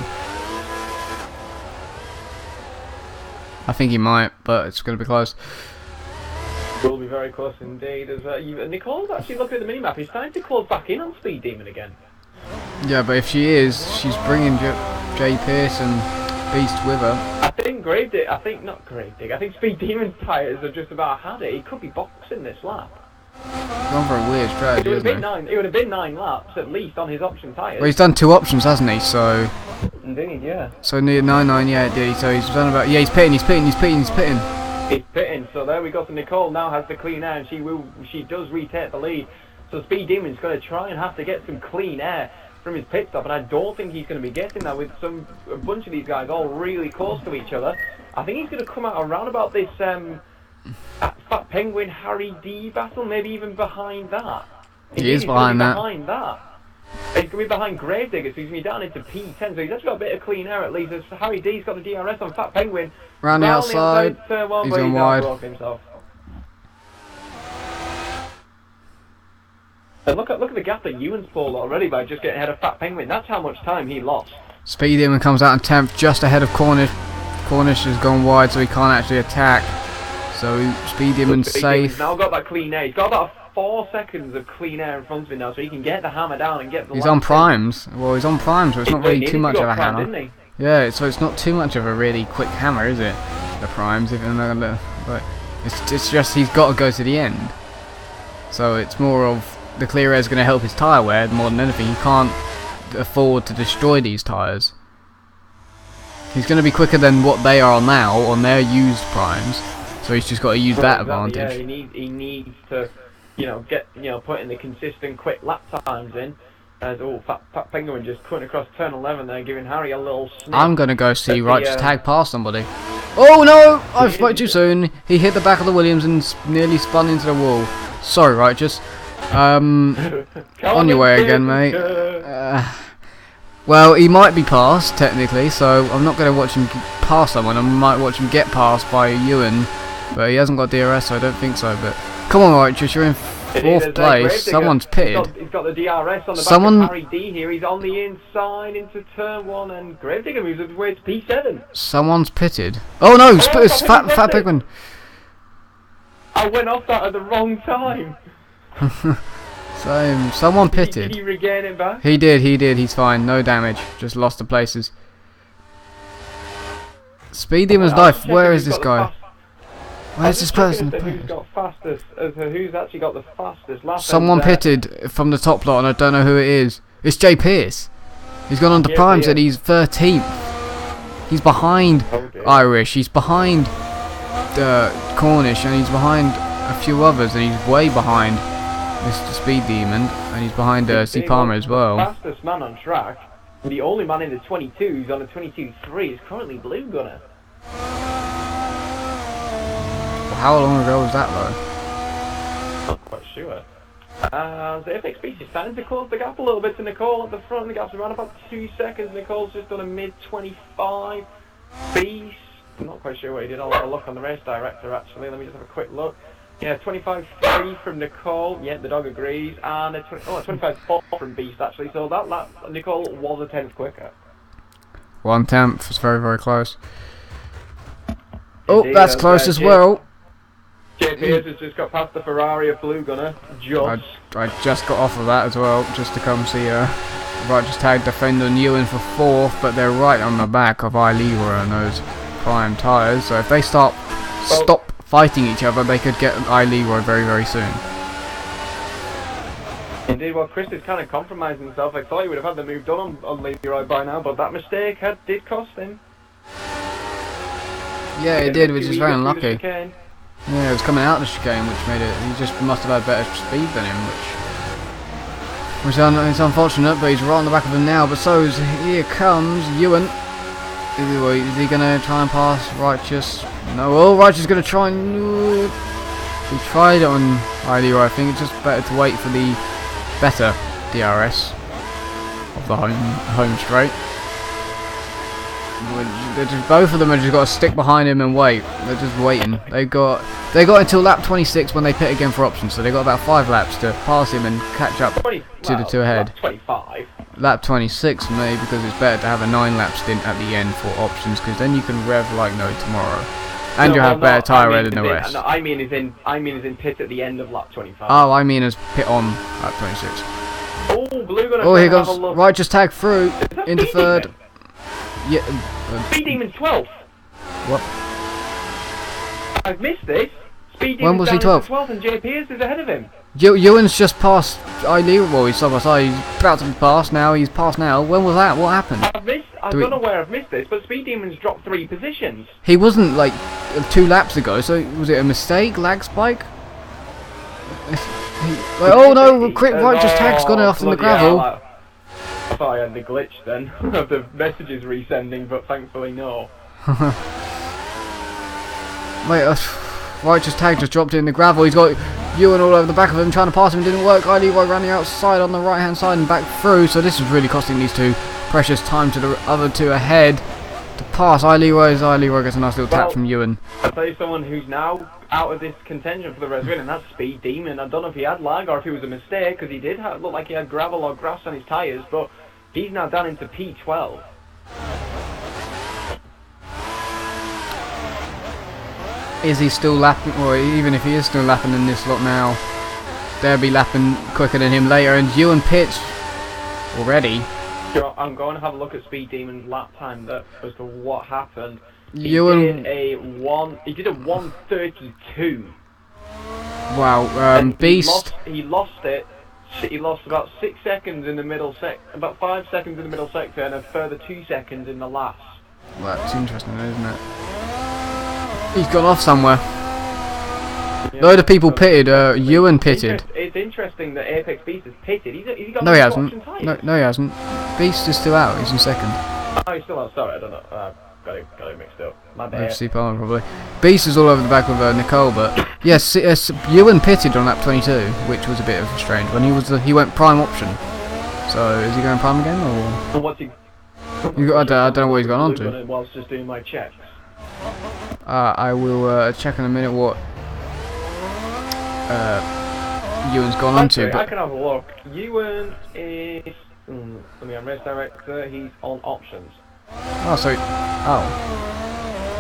I think he might, but it's going to be close. Will be very close indeed. As Nicole's actually looking at the minimap. He's starting to close back in on Speed Demon again. Yeah, but if she is, she's bringing Jay Pierce and Beast with her. I think not Gravedigger. I think Speed Demon's tyres have just about had it. He could be boxing this lap. Gone for a weird strategy, isn't he? It would have been 9 laps at least on his option tyres. Well, he's done 2 options, hasn't he? So. Indeed, yeah. So near 9-9, yeah, did he? So he's done about. Yeah, he's pitting. He's pitting, so there we go. So Nicole now has the clean air, and she does retake the lead. So Speed Demon's going to try and have to get some clean air from his pit stop, and I don't think he's going to be getting that with a bunch of these guys all really close to each other. I think he's going to come out around about this Fat Penguin Harry D battle, maybe even behind that. He is behind that. He's going to be behind Gravedigger, so he's going to be down into P10, so he's actually got a bit of clean air at least. As Harry D's got the DRS on Fat Penguin. Round the outside, he's on wide. And look at the gap that Ewan's pulled already by just getting ahead of Fat Penguin. That's how much time he lost. Speed Demon comes out in 10th, just ahead of Cornish. Cornish has gone wide, so he can't actually attack. So Speed Demon's safe. Demon's now got that clean air. He's got about 4 seconds of clean air in front of him now, so he can get the hammer down and get the. He's on primes. Well, he's on primes, so it's not really too much of a hammer. Yeah, so it's not too much of a really quick hammer, is it? The primes, even though, but it's just he's got to go to the end. So it's more of the clear air is going to help his tyre wear more than anything. He can't afford to destroy these tyres. He's going to be quicker than what they are now on their used primes, so he's just got to use that advantage. Yeah, he needs to, get put in the consistent quick lap times in. As Fat Penguin just cutting across turn 11 there, giving Harry a little snip. I'm going to go see Righteous tag past somebody. Oh no! I spoke too soon. He hit the back of the Williams and nearly spun into the wall. Sorry, Righteous. On your way again, mate. Well, he might be passed, technically, so I'm not going to watch him pass someone. I might watch him get passed by Ewan, but he hasn't got DRS, so I don't think so. But come on, Righteous, you're in 4th place. Someone's pitted. He's got the DRS on the back of Harry D here. He's on the inside into turn 1, and Gravedigger moves his way to P7. Someone's pitted. Oh no, it's Fat Penguin. I went off that at the wrong time. Someone pitted. Did he regain it back? He did. He's fine. No damage. Just lost the places. Speed Demon's life. Where is this guy? Where's this person? Who's actually got the fastest lap? Someone pitted from the top lot, and I don't know who it is. It's Jay Pierce. He's gone on to primes, and he's 13th. He's behind Irish. He's behind Cornish, and he's behind a few others, and he's way behind Mr. Speed Demon, and he's behind C. Palmer as well. The fastest man on track, the only man in the 22s on the 22.3 is currently Blue Gunner. How long ago was that though? Not quite sure. The FXB is starting to close the gap a little bit to Nicole at the front. The gap's around about 2 seconds. Nicole's just done a mid-25. Beast, I'm not quite sure what he did. I'll have a look on the race director actually. Let me just have a quick look. Yeah, 25.3 from Nicole. Yeah, the dog agrees. And a 25.4 from Beast actually. So that Nicole was a 10th quicker. 1/10. It's very, very close. Oh, that's close as well. Jay Pierce has just got past the Ferrari of Blue Gunner. I just got off of that as well, just to come see Righteous Tag defend on Ewan for 4th, but they're right on the back of Leroy on those prime tyres, so if they stop fighting each other, they could get Leroy very, very soon. Indeed, well, Chris is kind of compromising himself. I thought he would have had the move done on Leroy by now, but that mistake did cost him. Yeah, it did, which is very unlucky. Yeah, it was coming out of the chicane, which made it. He just must have had better speed than him, which is unfortunate. But he's right on the back of him now. But here comes Ewan. Is he gonna try and pass Righteous? No. Oh, Righteous is gonna try and. He tried it on Leroy. I think it's just better to wait for the better DRS of the home straight. Both of them have just got to stick behind him and wait. They're just waiting. They got until lap 26 when they pit again for options, so they got about 5 laps to pass him and catch up to the two ahead. Lap 25. Lap 26 maybe, because it's better to have a 9-lap stint at the end for options, because then you can rev like no tomorrow, and you have better tyre wear than the rest. No, I mean as in pit at the end of lap 25. Oh, I mean as pit on lap 26. Oh, Blue Gunner. Oh, here goes Righteous Tag through into 3rd. Yeah. Speed Demon's 12th. What? I've missed this. Speed Demon's when was he 12th? And Jay Pierce is ahead of him. Ewan's just passed Leroy. Well, he's side by side. He's about to be passed now. He's passed now. When was that? What happened? I don't know where I've missed this, but Speed Demon's dropped 3 positions. He wasn't like 2 laps ago, so was it a mistake? Lag spike? Oh no! Quick Righteous Tag's gone off in the gravel. I thought I had the glitch then of the messages resending, but thankfully no. Wait, Righteous Tag just dropped it in the gravel. He's got Ewan all over the back of him trying to pass him. Didn't work. Leroy ran the outside on the right hand side and back through. So this is really costing these two precious time to the other two ahead. The pass, Leroy gets a nice little tap from Ewan. I'll tell you someone who's now out of this contention for the rest win, and that's Speed Demon. I don't know if he had lag or if it was a mistake, because he did look like he had gravel or grass on his tyres, but he's now down into P12. Is he still lapping, or even if he is still lapping in this lot now, they'll be lapping quicker than him later, and Ewan pits already. I'm going to have a look at Speed Demon's lap time as to what happened. He Ewan did a 1:32. Wow, Beast. He lost it. He lost about 6 seconds in the middle about 5 seconds in the middle sector, and a further 2 seconds in the last. Well, that's interesting, isn't it? He's gone off somewhere. Yeah, Load of people pitted. Ewan pitted. It's interesting that Apex Beast has pitted. He's got No, he hasn't. tyres. No, he hasn't. Beast is still out. He's in second. Oh, he's still out. Sorry, I don't know. Got it mixed up. My bad. FC Palmer probably. Beast is all over the back with Nicole, but yes, Ewan pitted on lap 22, which was a bit of a strange one. He went prime option. So is he going prime again, or? And what's he? I don't know what he's gone on to. Whilst just doing my checks. I will check in a minute what Ewan's gone on to. I can have a look. Ewan is. Let me on race director. He's on options. Oh, so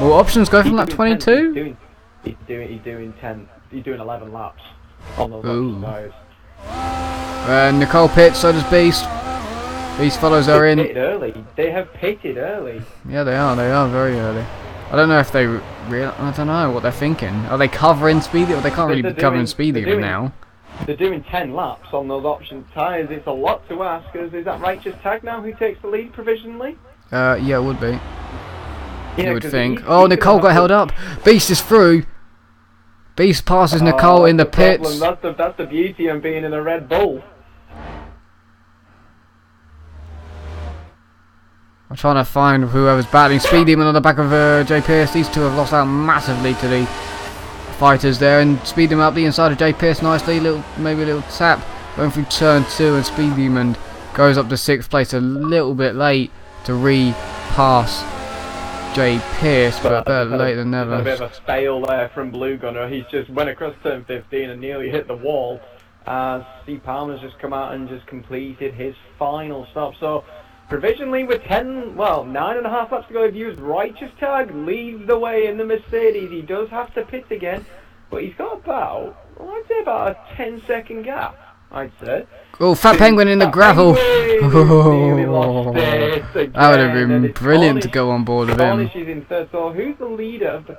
well, options go from lap 22. He's doing 10. He's doing 11 laps on those option tyres. Nicole pits. So does Beast. Beast follows her in. They have pitted early. Yeah, they are. They are very early. I don't know if they I don't know what they're thinking. Are they covering speed? Or they can't really be covering speed even now. They're doing 10 laps on those option tyres. It's a lot to ask. Is that Righteous Tag now who takes the lead provisionally? Yeah, it would be. Yeah, you would think. Oh, Nicole got held up. Beast is through. Beast passes Nicole in the pits. That's the beauty of being in a Red Bull. I'm trying to find whoever's battling Speed Demon on the back of JPS. These two have lost out massively to the fighters there, and Speed Demon up the inside of JPS nicely. Maybe a little tap going through turn 2, and Speed Demon goes up to 6th place a little bit late to re-pass J Pierce, but better late than never. A bit of a fail there from Blue Gunner. He's just went across turn 15 and nearly hit the wall. Steve Palmer's just come out and just completed his final stop. So provisionally with 9.5 laps to go, if used Righteous Tag leads the way in the Mercedes. He does have to pit again, but he's got about a 10-second gap, I'd say. Oh, Fat Penguin in the gravel. Oh, that would have been brilliant to go on board with him. Is in third. So who's the leader of the?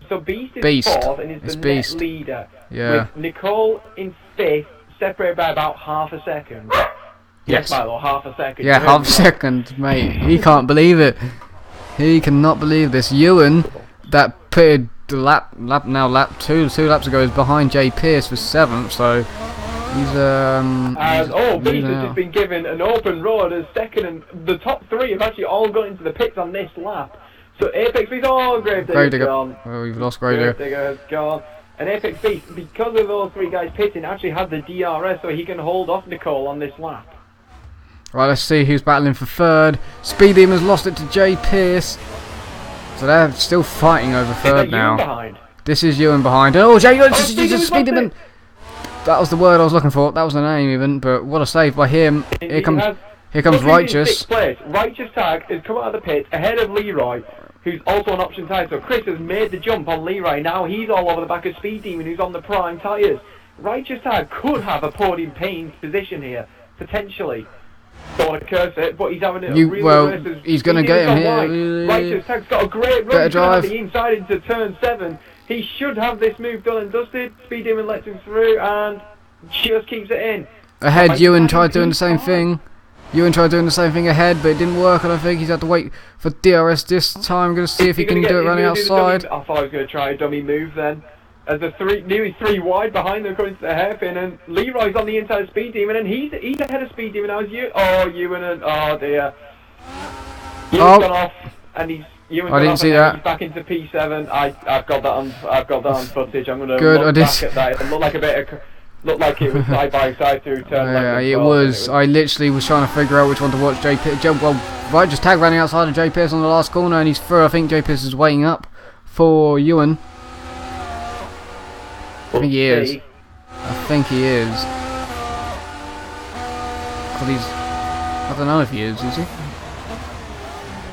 So Beast is Beast. fourth and is the Beast. net leader. Yeah. With Nicole in 5th, separated by about half a second. Yes. Milo, half a second. Yeah, half a second, mate. He can't believe it. He cannot believe this. Ewan, that pitted lap 2 laps ago, is behind Jay Pierce for 7th, so he's Beast has just been given an open road as second, and the top 3 have actually all gone into the pits on this lap. So Apex Beast, Gravedigger's gone. Oh, we've lost Gravedigger. Gravedigger's gone. And Apex Beast, because of those 3 guys pitting, actually had the DRS, so he can hold off Nicole on this lap. Right, let's see who's battling for 3rd. Speed Demon's lost it to Jay Pierce. So they're still fighting over 3rd now. Behind? This is Ewan behind. Oh, Speed Demon! That was the word I was looking for. That was the name even, but what a save by him. Here comes Righteous. Righteous Tag has come out of the pit ahead of Leroy, who's also on option tyres. So Chris has made the jump on Leroy. Now he's all over the back of Speed Demon, who's on the prime tyres. Righteous Tag could have a podium pain position here, potentially. Don't want to curse it, but he's having a really he's going to get him here. Righteous Tag's got a great run. He's going to the inside into turn 7. He should have this move done and dusted. Speed Demon lets him through and just keeps it in. Ahead, Ewan tried doing the same thing. Ewan tried doing the same thing ahead, but it didn't work. I don't think he's had to wait for DRS this time. Going to see if he can do it running outside. I thought he was going to try a dummy move then. As the nearly 3 wide behind them coming to the hairpin, and Leroy's on the inside of Speed Demon, and he's ahead of Speed Demon now. Ewan and dear. Ewan's gone off, and Ewan's I didn't see that. He's back into P7. I've got that on footage. I'm going to look back at that. It looked like a bit of looked like it was side by side through turn left. It was. I literally was trying to figure out which one to watch. Well, just tag running outside of J Pierce on the last corner, and he's through. I think J Pierce is waiting up for Ewan. I think he is. I think he is. Cause I don't know if he is he?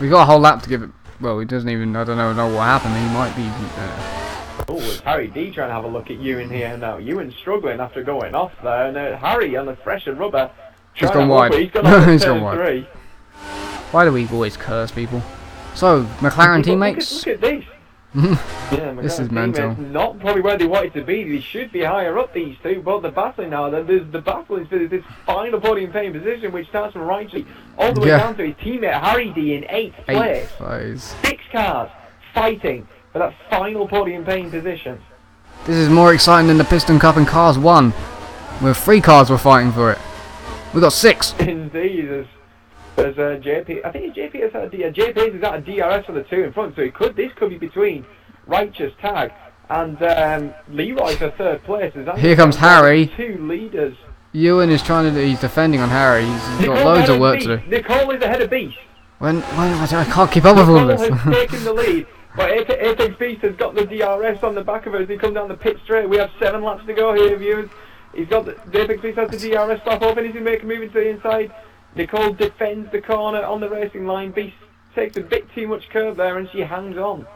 We got a whole lap to give it. Well, he doesn't even. I don't know what happened. He might be. Oh, it's Harry D trying to have a look at Ewan here now. Ewan's struggling after going off there, and Harry on the fresher rubber. He's gone wide. He's gone off He's turn gone wide. 3. Why do we always curse people? So, McLaren teammates. Look at this. Yeah, This is mental. Not probably where they wanted to be. They should be higher up, these two, but they're battling now. There's the battle is for this final podium paying position, which starts from Rightly all the way down to his teammate Harry D in 8th place. 6 cars fighting for that final podium paying position. This is more exciting than the Piston Cup in Cars 1, where 3 cars were fighting for it. We got 6. Indeed, there's JP. I think JP has had JP has got a DRS for the 2 in front, so this could be between Righteous Tag and Leroy for 3rd place. Here comes Harry. 2 leaders. Ewan is trying to. He's defending on Harry. He's got loads of work to do. Nicole is ahead of Beast. When I can't keep up with all this. Nicole has taken the lead. But Apex Beast has got the DRS on the back of her as he comes down the pit straight. We have 7 laps to go here, viewers. He's got the Apex Beast has the DRS stop open. He's making a move into the inside. Nicole defends the corner on the racing line. Beast takes a bit too much curve there and she hangs on.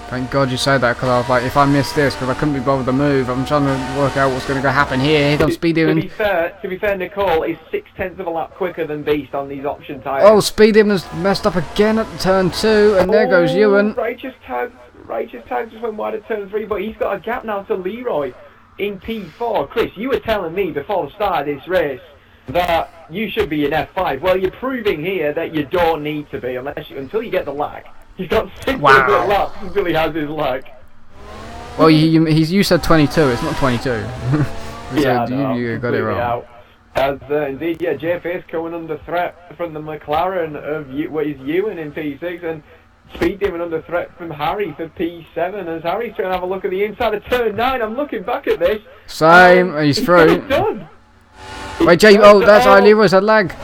Thank God you said that, because I was like, if I miss this, because I couldn't be bothered to move, I'm trying to work out what's going to happen here. Here comes Speedy. To be fair, Nicole is 0.6 of a lap quicker than Beast on these option tyres. Oh, Speedy has messed up again at turn 2, and there goes Ewan. Righteous Tag just went wide at turn 3, but he's got a gap now to Leroy in P4. Chris, you were telling me before the start of this race that you should be in F5. Well, you're proving here that you don't need to be until you get the lag. He's got 6 laps until he has his lag. Well, you said 22. It's not 22. Yeah, you got it wrong. As indeed, yeah, JPS coming under threat from the McLaren of Ewan in P6, and Speed Demon under threat from Harry for P7. As Harry's trying to have a look at the inside of turn 9. I'm looking back at this. Same. He's through. Done. Wait, Jay. Oh, that's how Leroy's had lag.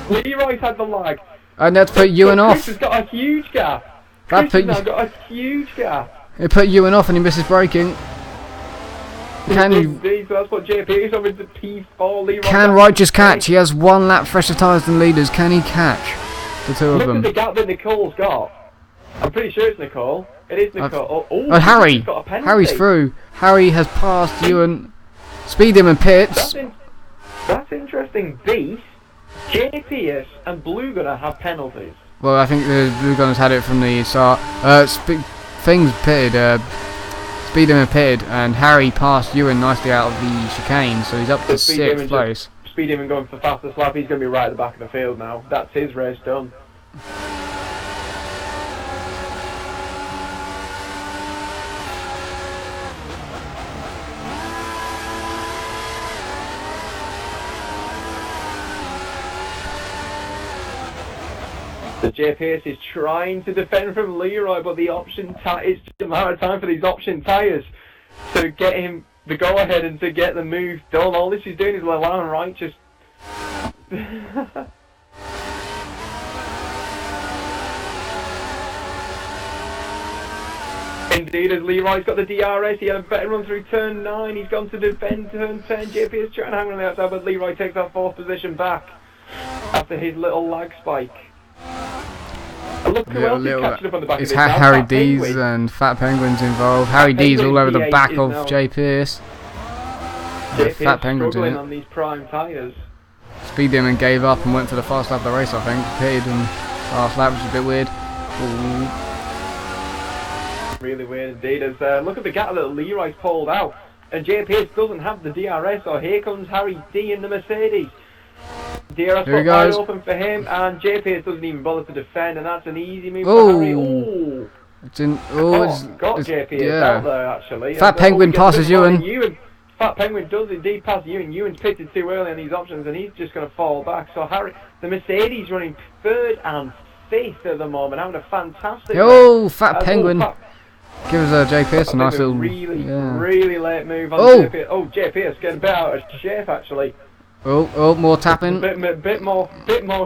Leroy's had the lag. And that's put Ewan off. Chris has got a huge gap. Chris has now got a huge gap. It put Ewan off and he misses braking. Indeed, so that's what JP is over to P4. Leroy can Righteous catch? He has 1 lap fresher tyres than leaders. Can he catch the 2 of them? Look at the gap that Nicole's got. I'm pretty sure it's Nicole. It is Nicole. Oh, Harry. Harry's through. Harry has passed Ewan. Speed him and pits. That's interesting. Beast, JPS and Blue Gunner have penalties. Well, I think the Blue Gunners had it from the start. Things pitted. Speed him and pitted, and Harry passed Ewan nicely out of the chicane, so he's up to 6th place. Speed him and going for fastest lap. He's going to be right at the back of the field now. That's his race done. The JPS is trying to defend from Leroy, but the option it's just a matter of time for these option tyres to get him the go ahead and to get the move done. All this is doing is allowing Righteous. Indeed, as Leroy's got the DRS, he had a better run through turn 9. He's gone to defend turn 10. JPS trying to hang on the outside, but Leroy takes that 4th position back after his little lag spike. Look who else is catching up on the back of this now. Harry D's and Fat Penguin's involved. Harry D's all over the back of J Pierce. Fat Penguin's in it. On these prime tyres. Speed Demon gave up and went for the fast lap of the race, I think. Pitted and last lap, which is a bit weird. Ooh. Really weird indeed. As look at the gap that Leroy's pulled out, and J Pierce doesn't have the DRS. So here comes Harry D in the Mercedes. DRS got wide open for him, and JPS doesn't even bother to defend, and that's an easy move for Harry. Ooh. Got JPS out there actually. Fat Penguin passes Ewan. Fat Penguin does indeed pass Ewan. Ewan's pitted too early on these options, and he's just going to fall back. So Harry, the Mercedes running 3rd and 5th at the moment, having a fantastic. Oh, Fat Penguin. Gives Jay Pierce a nice little... Really late move on Jay Pierce. Oh, Jay Pierce getting a bit out of shape actually. Oh, more tapping. Bit more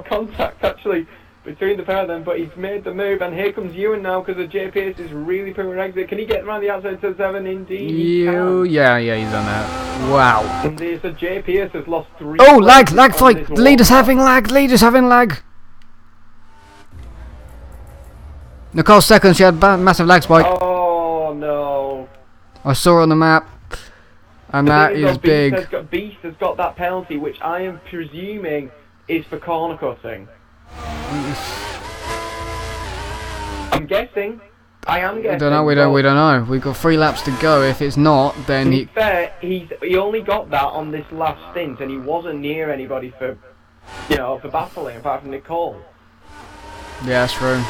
contact actually between the pair of them, but he's made the move, and here comes Ewan now because of Jay Pierce is really poor exit. Can he get around the outside to 7? Indeed, he can. Yeah, he's done that. Wow. Indeed, so Jay Pierce has lost 3. Oh, lag fight. The leader's having lag. Nicole's second. She had massive lag spike. Oh no. I saw it on the map. And that is big. Beast has got that penalty, which I am presuming is for corner cutting. I'm guessing. I am guessing. We don't know. We've got 3 laps to go. If it's not, then he... fair, he only got that on this last stint, and he wasn't near anybody for battling, apart from Nicole. Yeah, that's true.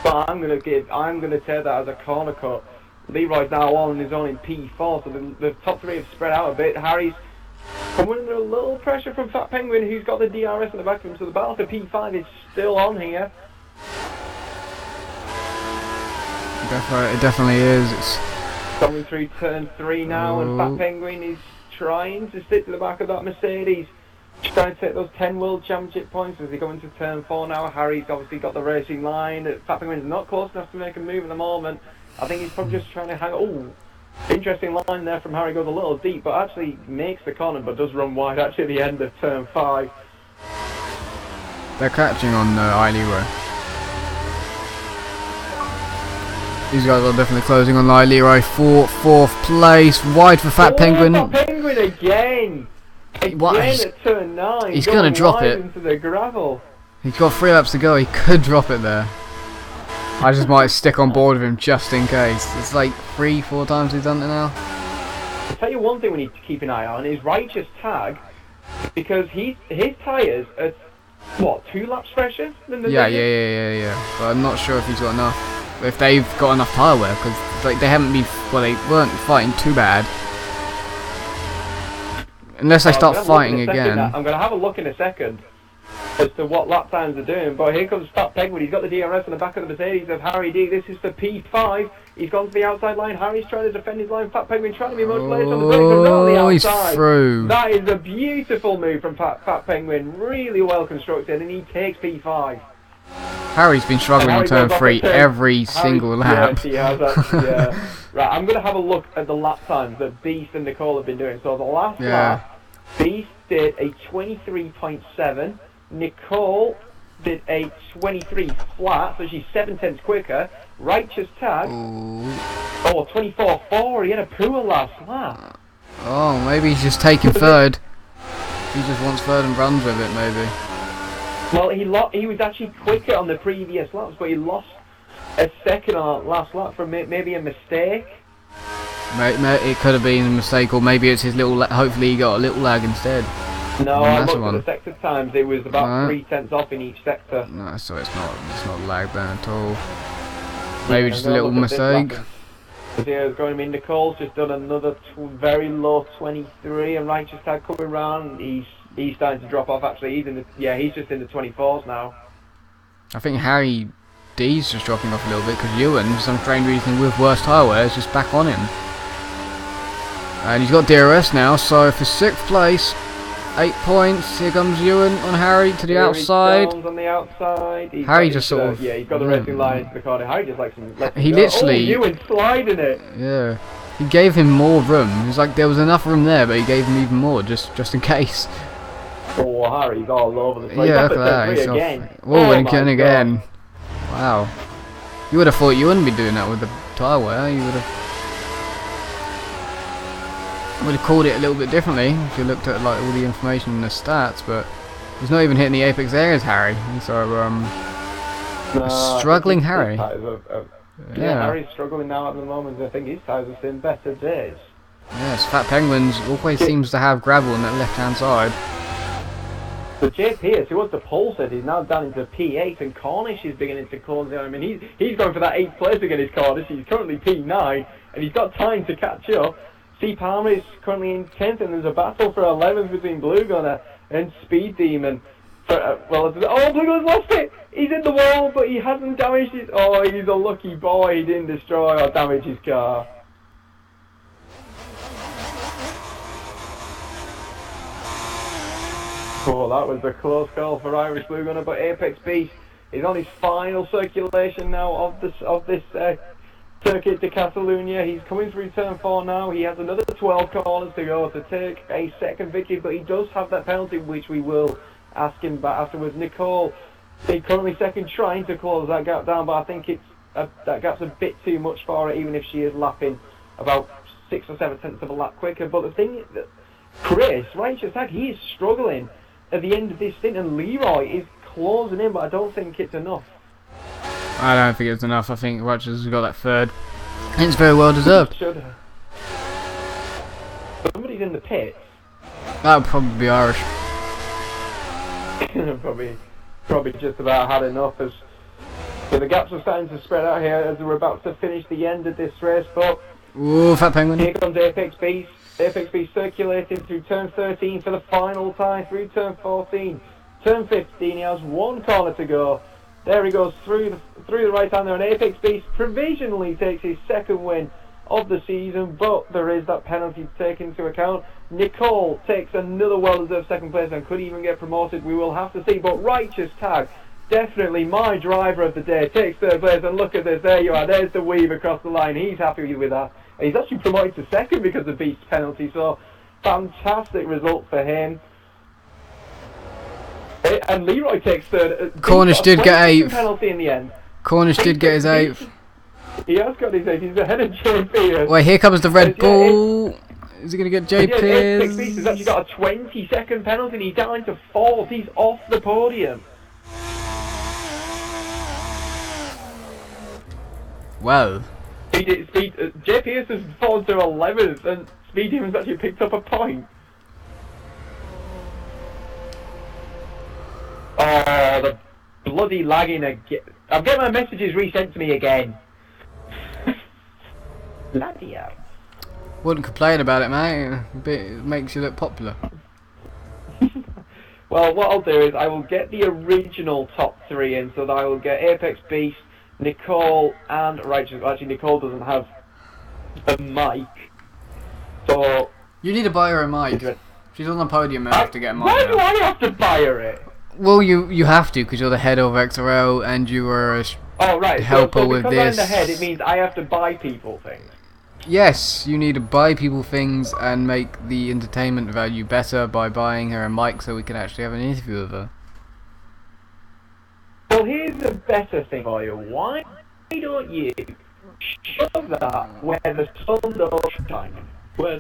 But I'm gonna take that as a corner cut. Leroy's now on his own in P4, so the top 3 have spread out a bit. Harry's coming under a little pressure from Fat Penguin, who's got the DRS in the back of him, so the battle for P5 is still on here. It definitely is. It's coming through turn 3 now, and Fat Penguin is trying to stick to the back of that Mercedes. Trying to take those 10 World Championship points as they go into turn 4 now. Harry's obviously got the racing line. Fat Penguin's not close enough to make a move at the moment. I think he's probably just trying to hang... Oh, interesting line there from Harry. Goes a little deep, but actually makes the corner, but does run wide actually at the end of turn 5. They're catching on Leroy. These guys are definitely closing on Leroy for 4th place. Wide for Fat Penguin. Fat Penguin again! Again at turn 9. He's going to drop it. Into the gravel. He's got 3 laps to go. He could drop it there. I just might stick on board with him just in case. It's like 3-4 times he's done it now. I'll tell you one thing we need to keep an eye on is Righteous Tag, because his tyres are, what, 2 laps fresher than the Yeah. But I'm not sure if he's got enough. If they've got enough tyre wear, because they haven't been, they weren't fighting too bad. Unless they start fighting again. I'm going to have a look in a second as to what lap times they're doing, but here comes Fat Penguin. He's got the DRS on the back of the Mercedes of Harry D. This is for P5. He's gone to the outside line. Harry's trying to defend his line. Fat Penguin trying to be much later on the brakes, but not on the outside. He's through. That is a beautiful move from Fat Penguin. Really well constructed, and he takes P5. Harry's been struggling on turn 3 every single lap. Yes, he has actually, yeah. Right, I'm going to have a look at the lap times that Beast and Nicole have been doing. So the last lap, Beast did a 23.7. Nicole did a 23 flat, so she's 7/10 quicker. Righteous Tag, 24.4. He had a poor last lap. Oh, maybe he's just taking 3rd. He just wants 3rd and runs with it, maybe. Well, he was actually quicker on the previous laps, but he lost a second on last lap from maybe a mistake. It could have been a mistake, or maybe it's his little... Hopefully he got a little lag instead. No, I looked at the sector times. It was about 3 tenths off in each sector. No, so it's not lag then at all. Maybe just a little mistake. Yeah, it's going to be Nicole's just done another very low 23, and Righteous Tag coming round. He's starting to drop off actually. He's just in the 24s now. I think Harry D's just dropping off a little bit because Ewan, for some strange reason with worse tyre wear, is just back on him. And he's got DRS now, so for 6th place, 8 points. Here comes Ewan on Harry to the outside. On the outside. Harry just sort of... Yeah, he's got the racing line to the corner. Harry just likes him. He literally... Oh, Ewan sliding it. Yeah. He gave him more room. It was like there was enough room there, but he gave him even more, just in case. Oh, Harry's all over the place. Yeah, look at that. He's again. Again. Wow. You would have thought you wouldn't be doing that with the tyre wear. You would have called it a little bit differently if you looked at like all the information and the stats, but he's not even hitting the apex areas, Harry. So struggling Harry. Yeah, Harry's struggling now at the moment. I think his tyres have seen better days. Yes, Fat Penguins always seems to have gravel on that left hand side. So Jay Pierce, who was the pole set, is now down into P8, and Cornish is beginning to close in. I mean, he's going for that 8th place again, his Cornish. He's currently P9, and he's got time to catch up. C. Palmer is currently in 10th, and there's a battle for 11th between Blue Gunner and Speed Demon. well, oh, Blue's lost it! He's in the wall, but he hasn't damaged his... Oh, he's a lucky boy, he didn't destroy or damage his car. Oh, that was a close call for Irish Blue Gunner, but Apex Beast is on his final circulation now of this circuit de Catalunya. He's coming through turn 4 now. He has another 12 corners to go to take a second victory, but he does have that penalty, which we will ask him about afterwards. Nicole is currently second, trying to close that gap down, but I think that gap's a bit too much for her, even if she is lapping about 6 or 7 tenths of a lap quicker. But the thing is that Chris, Righteous Tag, he is struggling at the end of this stint, and Leroy is closing in, but I don't think it's enough. I don't think it's enough. I think Righteous has got that third. It's very well deserved. Somebody's in the pits. That would probably be Irish. probably just about had enough. So the gaps are starting to spread out here as we're about to finish the end of this race. But ooh, Fat Penguin. Here comes Apex Beast. Apex Beast circulating through turn 13 for the final time, through turn 14. Turn 15, he has one corner to go. There he goes through the right hand there, and Apex Beast provisionally takes his second win of the season, but there is that penalty to take into account. Nicole takes another well-deserved second place and could even get promoted. We will have to see, but Righteous Tag, definitely my driver of the day, takes third place, and look at this, there you are, there's the weave across the line. He's happy with that. He's actually promoted to second because of Beast's penalty, so fantastic result for him. And Leroy takes third. Cornish did get 8th. Penalty in the end. Cornish did get his 8th. He has got his 8th. He's ahead of JP. Wait, here comes the Red Bull. Is he going to get JP? Apex Beast has actually got a 20-second penalty, and he's down to 4th. He's off the podium. Well. JP has fallen to 11th, and Speed Demon's actually picked up a point. Oh, the bloody lagging again. I'm getting my messages resent to me again. Bloody hell. Wouldn't complain about it, mate. It makes you look popular. Well, what I'll do is I will get the original top 3 in, so that I will get Apex Beast, Nicole, and Righteous. Actually, Nicole doesn't have a mic, so you need to buy her a mic. She's on the podium. I have to get a mic. Why do I have to buy her it? Well, you have to, because you're the head of XRL and you are a helper with this. Because I'm the head, it means I have to buy people things. Yes, you need to buy people things and make the entertainment value better by buying her a mic so we can actually have an interview with her. Well, here's a better thing for you. Why don't you shove that where the sun don't shine? Well,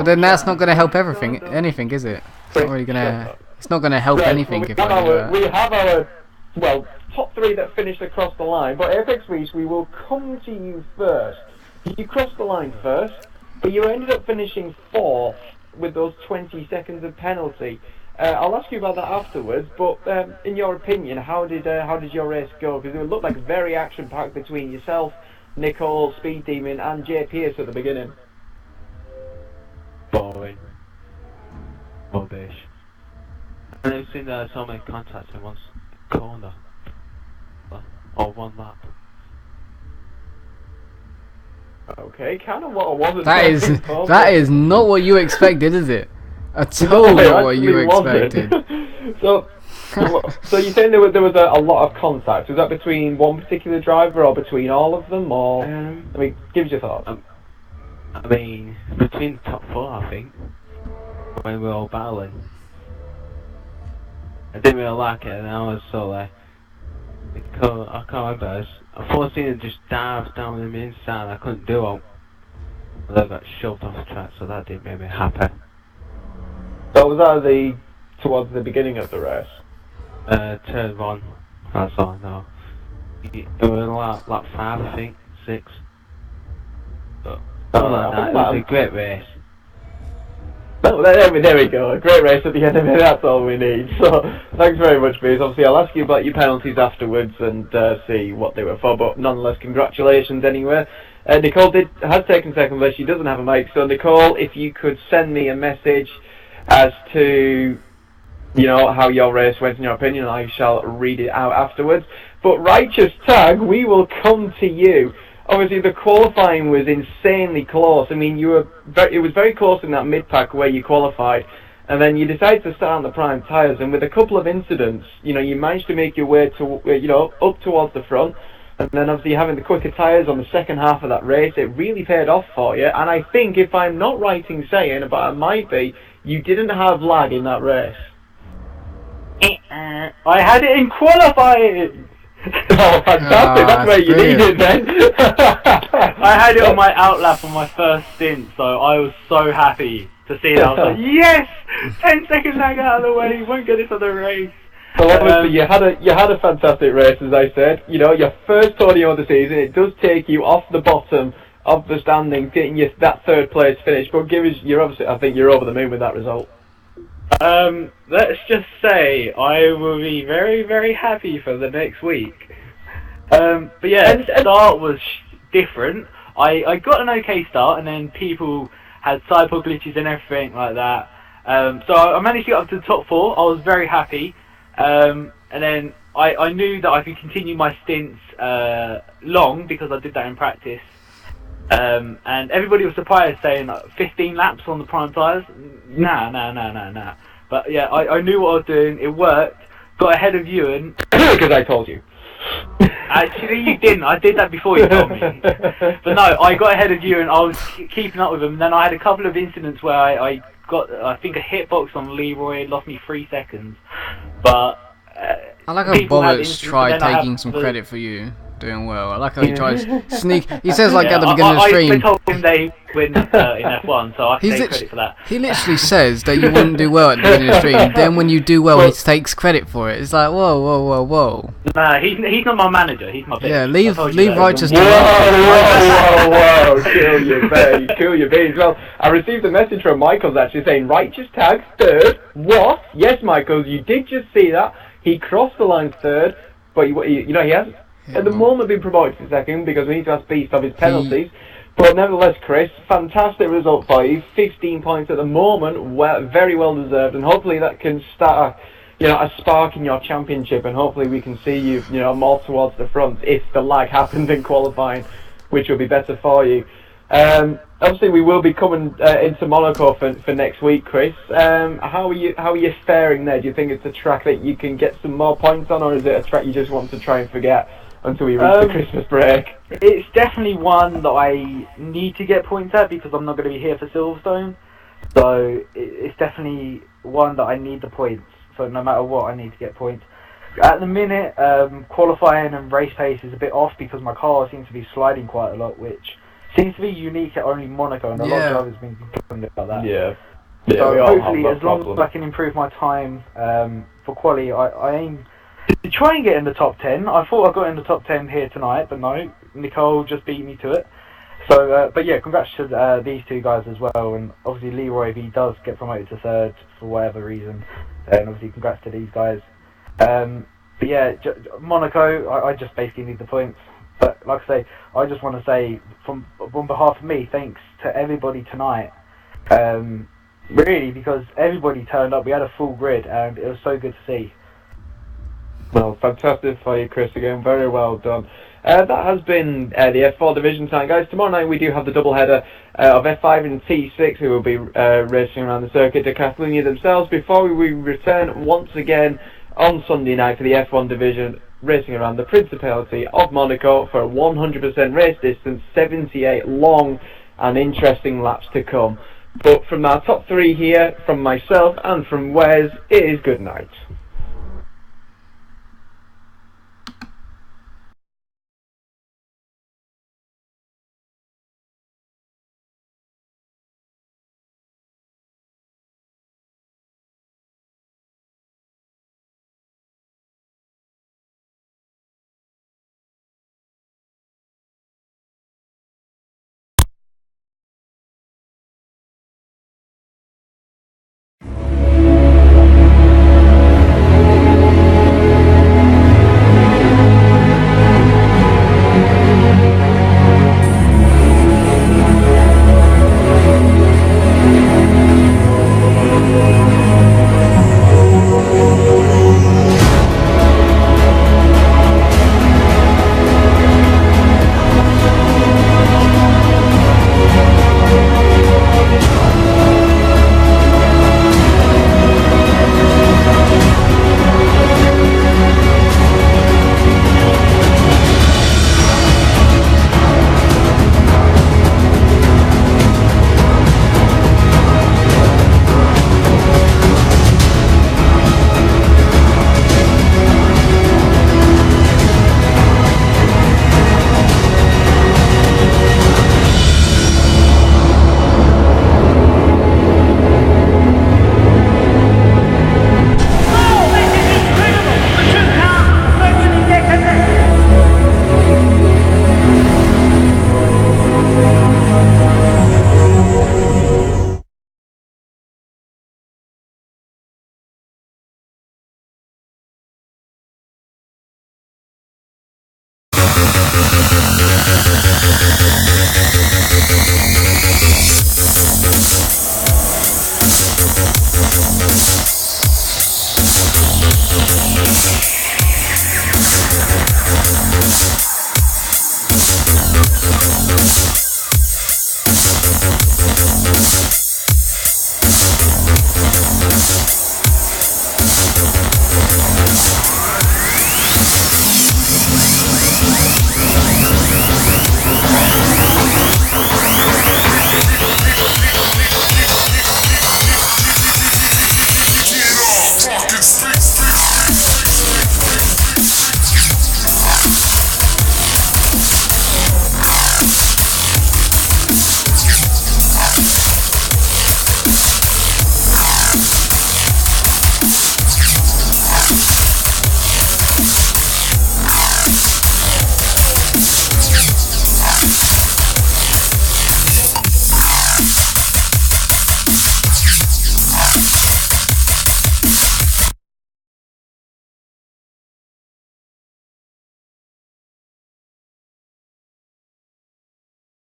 then that's not going to help anything, is it? It's not really going to. It's not going to help anything if I do that. We have our, well, top 3 that finished across the line, but Apex Beast, we will come to you first. You crossed the line first, but you ended up finishing 4th with those 20 seconds of penalty. I'll ask you about that afterwards, but in your opinion, how did your race go? Because it looked like very action-packed between yourself, Nicole, Speed Demon, and Jay Pierce at the beginning. Boring. Rubbish. And I've seen so many contacts in one corner. Or one lap. Okay, kind of what I wasn't. That is not what you expected, is it? At all not what you expected. So you're saying there was a lot of contact? Was that between one particular driver or between all of them, or I mean, give us your thoughts. I mean, between the top 4, I think, when we were all battling. I didn't really like it, and I was so like, I can't remember. I thought I seen it just dive down on the inside. I couldn't do it. And I got shoved off the track, so that didn't make me happy. So was that towards the beginning of the race? Turn 1. That's all I know. It was like 5, I think, 6. But it was a great race. Oh, there we go. A great race at the end of it. That's all we need. So, thanks very much, Bees. Obviously, I'll ask you about your penalties afterwards and see what they were for. But nonetheless, congratulations anyway. Nicole has taken second place. She doesn't have a mic. So, Nicole, if you could send me a message as to you know, how your race went in your opinion, and I shall read it out afterwards. But Righteous Tag, we will come to you. Obviously, the qualifying was insanely close. I mean, it was very close in that mid-pack where you qualified, and then you decided to start on the prime tyres, and with a couple of incidents, you know, you managed to make your way to, you know, up towards the front, and then obviously having the quicker tyres on the second half of that race, it really paid off for you. And I think, if I'm not right in saying, but I might be, you didn't have lag in that race. I had it in qualifying! Oh, fantastic! That's where you need it then. I had it on my outlap on my first stint, so I was so happy to see that. I was like, yes! 10 seconds lag out of the way, won't get it for the race. So obviously you had a fantastic race, as I said. You know, your first podium of the season. It does take you off the bottom of the standings, getting you that third place finish. But I think you're over the moon with that result. Let's just say I will be very, very happy for the next week. But yeah, the start was different. I got an okay start, and then people had sidepod glitches and everything like that. So I managed to get up to the top 4. I was very happy. And then I knew that I could continue my stints long because I did that in practice. And everybody was surprised, saying 15 laps on the prime tyres. Nah. But yeah, I knew what I was doing. It worked. Got ahead of Ewan. Because I told you. Actually, you didn't. I did that before you told me. But no, I got ahead of you, and I was keeping up with him. And then I had a couple of incidents where I got, I think, a hitbox on Leroy. It lost me 3 seconds. But I like how Bollocks tried taking some credit for you doing well. I like how he tries sneak. He says like at the beginning of the stream. I told him they win in F1, so I can take credit for that. He literally says that you wouldn't do well at the beginning of the stream. Then when you do well, he takes credit for it. It's like whoa. Nah, he's not my manager. He's my bitch. Yeah, leave Righteous. Whoa! Cool your beans. Well, I received a message from Michaels actually saying Righteous Tag third. What? Yes, Michaels, you did just see that. He crossed the line third, but you know he hasn't. At the moment been promoted to second because we need to ask Beast of his penalties. But nevertheless, Chris, fantastic result for you. 15 points at the moment, very well deserved, and hopefully that can start a spark in your championship, and hopefully we can see you more towards the front if the lag happens in qualifying, which will be better for you. Obviously, we will be coming into Monaco for next week, Chris. How are you faring there? Do you think it's a track that you can get some more points on, or is it a track you just want to try and forget until we reach the Christmas break? It's definitely one that I need to get points at because I'm not going to be here for Silverstone. So it's definitely one that I need the points. So no matter what, I need to get points. At the minute, qualifying and race pace is a bit off because my car seems to be sliding quite a lot, which seems to be unique at only Monaco, and a lot of drivers have been complaining about that. Yeah. So hopefully, as long as I can improve my time for quali, I aim to try and get in the top 10. I thought I got in the top 10 here tonight, but no, Nicole just beat me to it. So, but yeah, congrats to these two guys as well, and obviously Leroy, if he does get promoted to third for whatever reason, then obviously congrats to these guys. But yeah, Monaco, I just basically need the points. But like I say, I just want to say, on behalf of me, thanks to everybody tonight. Really, because everybody turned up. We had a full grid, and it was so good to see. Well, fantastic for you, Chris, again. Very well done. That has been the F4 division time, guys. Tomorrow night we do have the double header of F5 and T6, who will be racing around the circuit to Catalonia themselves, before we return once again on Sunday night for the F1 division, racing around the Principality of Monaco for a 100% race distance, 78 long and interesting laps to come. But from our top 3 here, from myself and from Wes, it is good night.